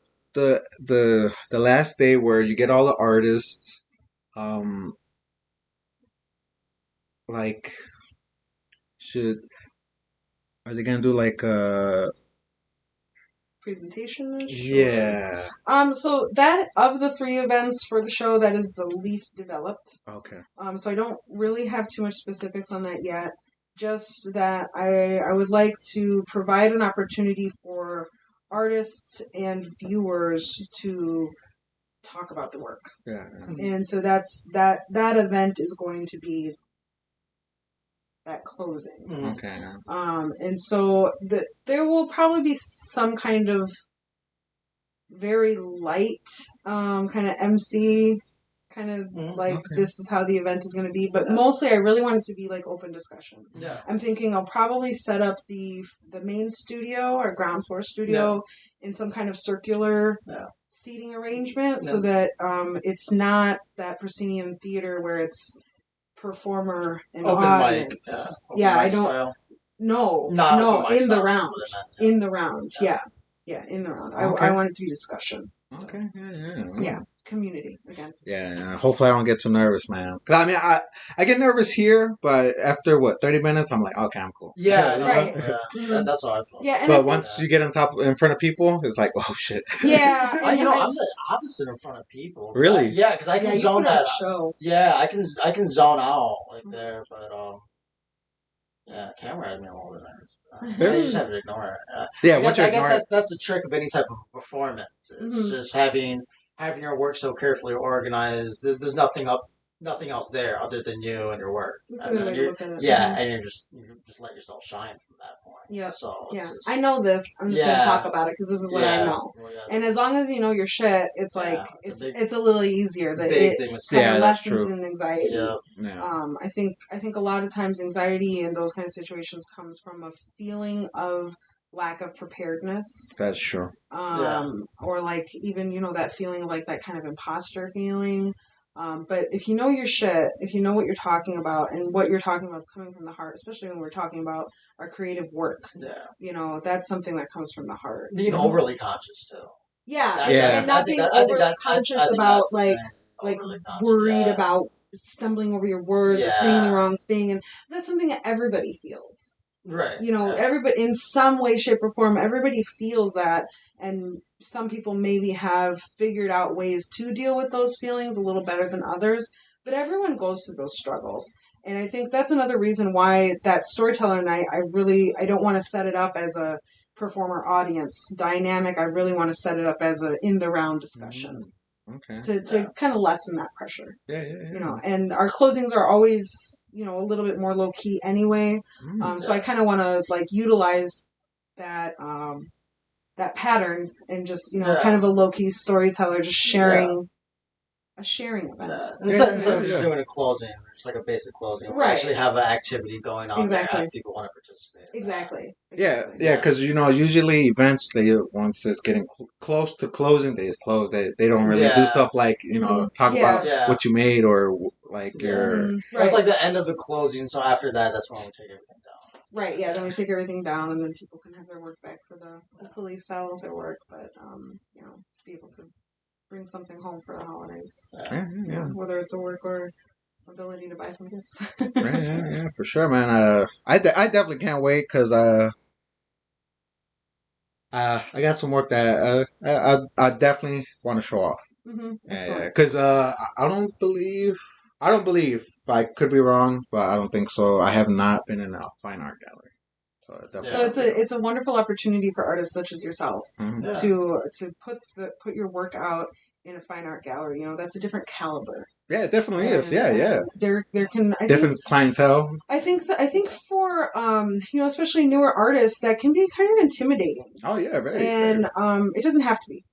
S2: last day where you get all the artists, like are they gonna do like
S3: presentation.
S2: Yeah.
S3: So that of the 3 events for the show, that is the least developed.
S2: Okay.
S3: So I don't really have too much specifics on that yet. Just that I would like to provide an opportunity for artists and viewers to talk about the work.
S2: Yeah.
S3: And so that event is going to be that closing.
S2: Okay.
S3: And so there will probably be some kind of very light kind of MC, kind of like this is how the event is going to be, but mostly I really want it to be like open discussion.
S1: Yeah.
S3: I'm thinking I'll probably set up the main studio or ground floor studio in some kind of circular seating arrangement so that it's not that proscenium theater where it's performer and
S1: open
S3: audience.
S1: mic.
S3: I
S1: Mic
S3: don't.
S1: Style.
S3: No, in the round. In the round, in the round. I want it to be discussion.
S2: Okay.
S3: Yeah, community again.
S2: Yeah. Hopefully, I don't get too nervous, man. 'Cause, I mean, I get nervous here, but after 30 minutes, I'm like, okay, I'm cool.
S1: Yeah,
S3: right.
S1: Yeah. That's how I feel.
S3: Yeah,
S2: but once you get in front of people, it's like, oh shit.
S3: Yeah,
S1: I'm the opposite in front of people.
S2: Really?
S1: Because I can zone that.
S3: Show.
S1: Yeah, I can zone out like there, but camera had me all over there. I just have to ignore it.
S2: Yeah,
S1: I guess that's the trick of any type of performance. It's just having your work so carefully organized. There's nothing else there other than you and your work.
S3: And
S1: you just let yourself shine from that point.
S3: Yeah.
S1: So
S3: I know this. I'm just gonna talk about it because this is what I know.
S1: Well,
S3: and as long as you know your shit, it's like it's a little easier. That
S1: big
S3: it
S1: kind
S3: of lessens in anxiety.
S2: Yeah.
S3: I think a lot of times anxiety in those kind of situations comes from a feeling of lack of preparedness.
S2: That's true.
S3: Or like even that feeling of like that kind of imposter feeling. But if you know your shit, if you know what you're talking about and what you're talking about is coming from the heart, especially when we're talking about our creative work, that's something that comes from the heart.
S1: Being overly conscious too.
S3: And not being overly conscious about like worried about stumbling over your words or saying the wrong thing, and that's something that everybody feels.
S1: Right.
S3: Everybody in some way, shape, or form, everybody feels that. And some people maybe have figured out ways to deal with those feelings a little better than others, but everyone goes through those struggles. And I think that's another reason why that storyteller night, I don't want to set it up as a performer audience dynamic. I really want to set it up as a in the round discussion.
S2: Okay.
S3: To kind of lessen that pressure.
S2: Yeah.
S3: And our closings are always, a little bit more low key anyway. So I kind of want to like utilize that that pattern and just kind of a low key storyteller just sharing a sharing event.
S1: Instead of just doing a closing, just like a basic closing, we actually have an activity going on there if people want to participate.
S3: Exactly.
S2: Yeah, because usually events once it's getting close to closing, they just close. They don't really do stuff like talk about what you made or like your.
S1: It's like the end of the closing. So after that, that's when we take everything down.
S3: Right. Yeah. Then we take everything down, and then people can have their work back for hopefully sell their work, but be able to bring something home for the holidays. Whether it's a work or ability to buy some gifts.
S2: Yeah, for sure, man. I definitely can't wait because I got some work that I definitely want to show off. Because I don't believe, but I could be wrong, but I don't think so. I have not been in a fine art gallery. So
S3: it's a wonderful opportunity for artists such as yourself to put your work out in a fine art gallery. That's a different caliber.
S2: Yeah, it definitely is. Yeah.
S3: There can
S2: different clientele.
S3: I think for especially newer artists that can be kind of intimidating.
S2: Oh yeah, very.
S3: And it doesn't have to be.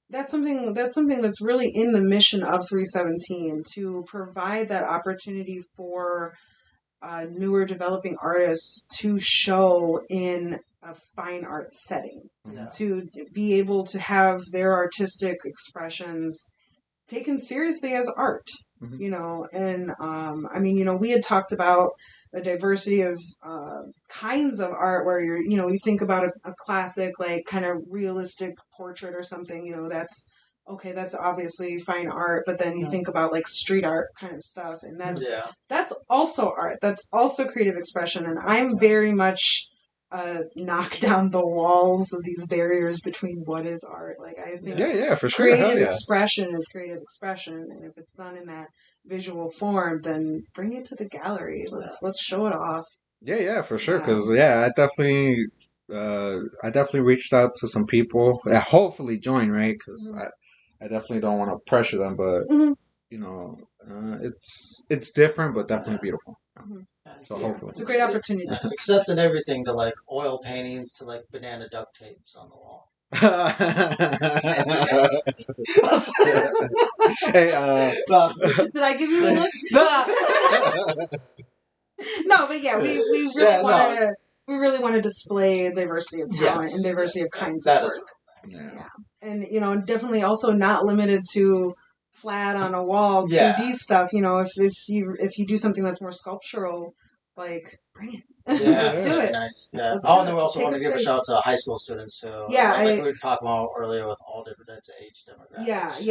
S3: That's something that's really in the mission of 317 to provide that opportunity for newer developing artists to show in a fine art setting, to be able to have their artistic expressions taken seriously as art, and we had talked about a diversity of kinds of art where you think about a classic, like kind of realistic portrait or something, that's obviously fine art, but then you think about like street art kind of stuff, and that's also art. That's also creative expression, and I'm very much knock down the walls of these barriers between what is art. Like I think
S2: Yeah, for sure. Hell
S3: creative
S2: yeah.
S3: expression is creative expression, and if it's done in that visual form, then bring it to the gallery. Let's show it off.
S2: Yeah, for sure. Because I definitely reached out to some people that hopefully join, right? Because I definitely don't want to pressure them, but you know, it's different, but definitely beautiful. So hopefully,
S3: it's a great opportunity.
S1: Accepting everything to like oil paintings to like banana duct tapes on the wall.
S2: Hey,
S3: Did I give you a look? No, but yeah, we really want to display diversity of talent and diversity of kinds of work. Yeah. And definitely also not limited to flat on a wall 2D stuff. If you do something that's more sculptural, like bring it. Let's do it.
S1: Nice. Yeah. And then we also want to give a shout out to high school students too.
S3: Yeah,
S1: like we were talking about earlier with all different types of age demographics.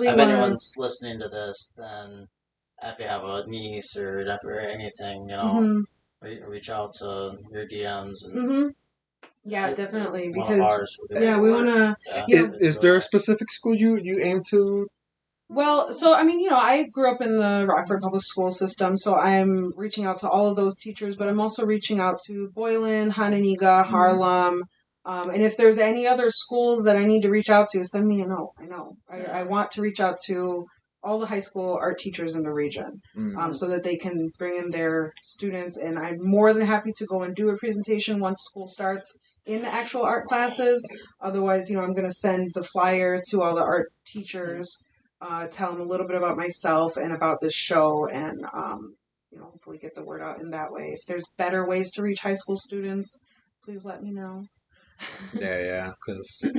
S3: If
S1: anyone's listening to this, then if you have a niece or anything, reach out to your DMs and.
S3: Yeah, definitely. Because we want to.
S2: Is there a specific school you aim to?
S3: Well, so I grew up in the Rockford public school system, so I'm reaching out to all of those teachers, but I'm also reaching out to Boylan, Hananiga, Harlem, and if there's any other schools that I need to reach out to, send me a note. I want to reach out to all the high school art teachers in the region, so that they can bring in their students, and I'm more than happy to go and do a presentation once school starts in the actual art classes. Otherwise, I'm going to send the flyer to all the art teachers. Tell them a little bit about myself and about this show, and hopefully get the word out in that way. If there's better ways to reach high school students, please let me know.
S2: Yeah, because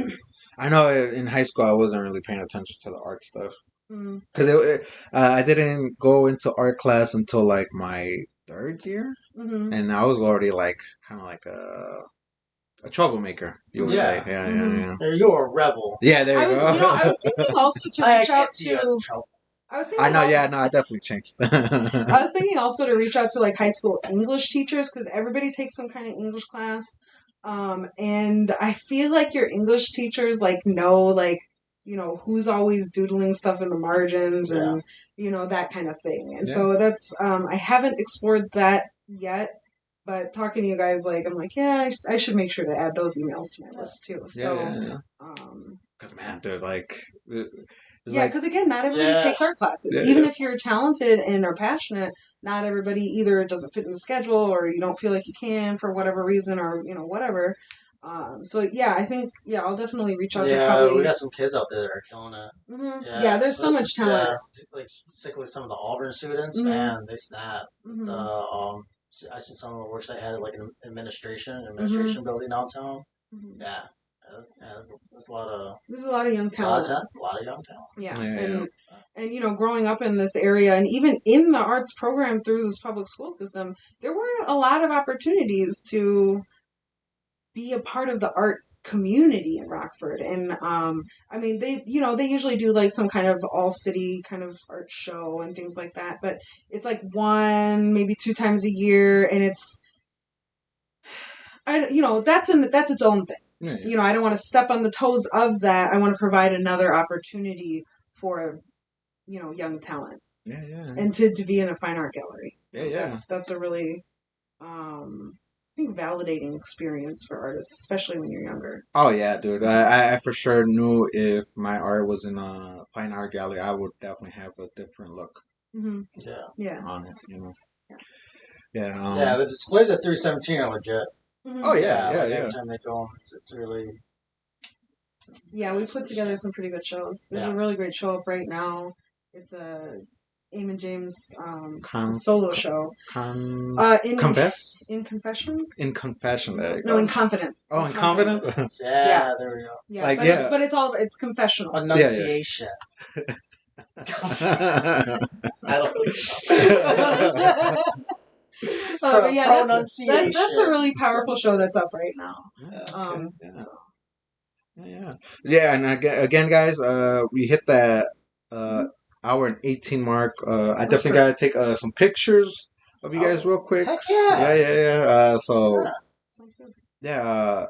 S2: I know in high school I wasn't really paying attention to the art stuff. Because I didn't go into art class until like my third year, and I was already like kind of like a troublemaker, you would say. Yeah.
S1: You're a rebel.
S2: Yeah, there you go.
S3: I was thinking also to reach out to.
S2: I definitely changed.
S3: I was thinking also to reach out to like high school English teachers, because everybody takes some kind of English class, and I feel like your English teachers know who's always doodling stuff in the margins and that kind of thing. And so that's I haven't explored that yet. But talking to you guys, I'm like, I should make sure to add those emails to my list too.
S2: Because man, dude,
S3: because again, not everybody takes art classes. Even if you're talented and are passionate, not everybody either doesn't fit in the schedule, or you don't feel like you can for whatever reason, or whatever. I think I'll definitely reach out to probably.
S1: We got some kids out there that are killing it.
S3: Mm-hmm. There's so much talent.
S1: Particularly some of the Auburn students, man, they snap. I see some of the works they had at an administration building downtown. Yeah. There's a lot of
S3: young talent.
S1: A lot of young talent.
S3: Yeah. And growing up in this area, and even in the arts program through this public school system, there weren't a lot of opportunities to be a part of the art community in Rockford. And they usually do some kind of all city kind of art show and things like that, but it's one, maybe 2 times a year, and it's that's its own thing. I don't want to step on the toes of that. I want to provide another opportunity for young talent and to be in a fine art gallery. That's a really I think validating experience for artists, especially when you're younger.
S2: Oh yeah, dude! I for sure knew if my art was in a fine art gallery, I would definitely have a different look.
S3: Mm-hmm.
S2: Yeah. On it,
S1: The displays at 317 are legit.
S2: Mm-hmm. Oh yeah.
S1: Every time they go, it's really.
S3: Yeah, we put together some pretty good shows. There's a really great show up right now. It's a Eamon James solo show.
S2: Confess?
S3: In Confession?
S2: In Confession. There you
S3: go. No, In Confidence.
S2: Oh, in Confidence?
S1: Yeah, there we go.
S3: Yeah, but it's confessional.
S1: Enunciation.
S3: I
S1: don't
S3: know. That's a really powerful show that's up right now.
S2: Yeah, and again, guys, we hit that hour and 18 mark. I definitely gotta take some pictures of you guys real quick.
S1: Heck yeah.
S2: Yeah.
S3: Sounds good.
S2: Yeah.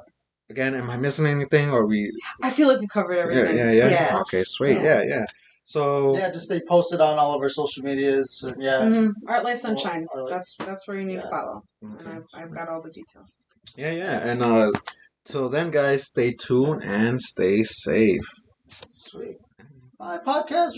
S2: Again, am I missing anything, or we?
S3: I feel like we covered everything.
S2: Yeah. Okay, sweet. Yeah. So
S1: Yeah, just stay posted on all of our social medias. And yeah.
S3: Art Life Sunshine.
S1: Art Life.
S3: That's where you need to follow.
S2: Okay.
S3: And I've got all the details.
S2: Yeah. And till then, guys, stay tuned and stay safe.
S1: Sweet. My podcast.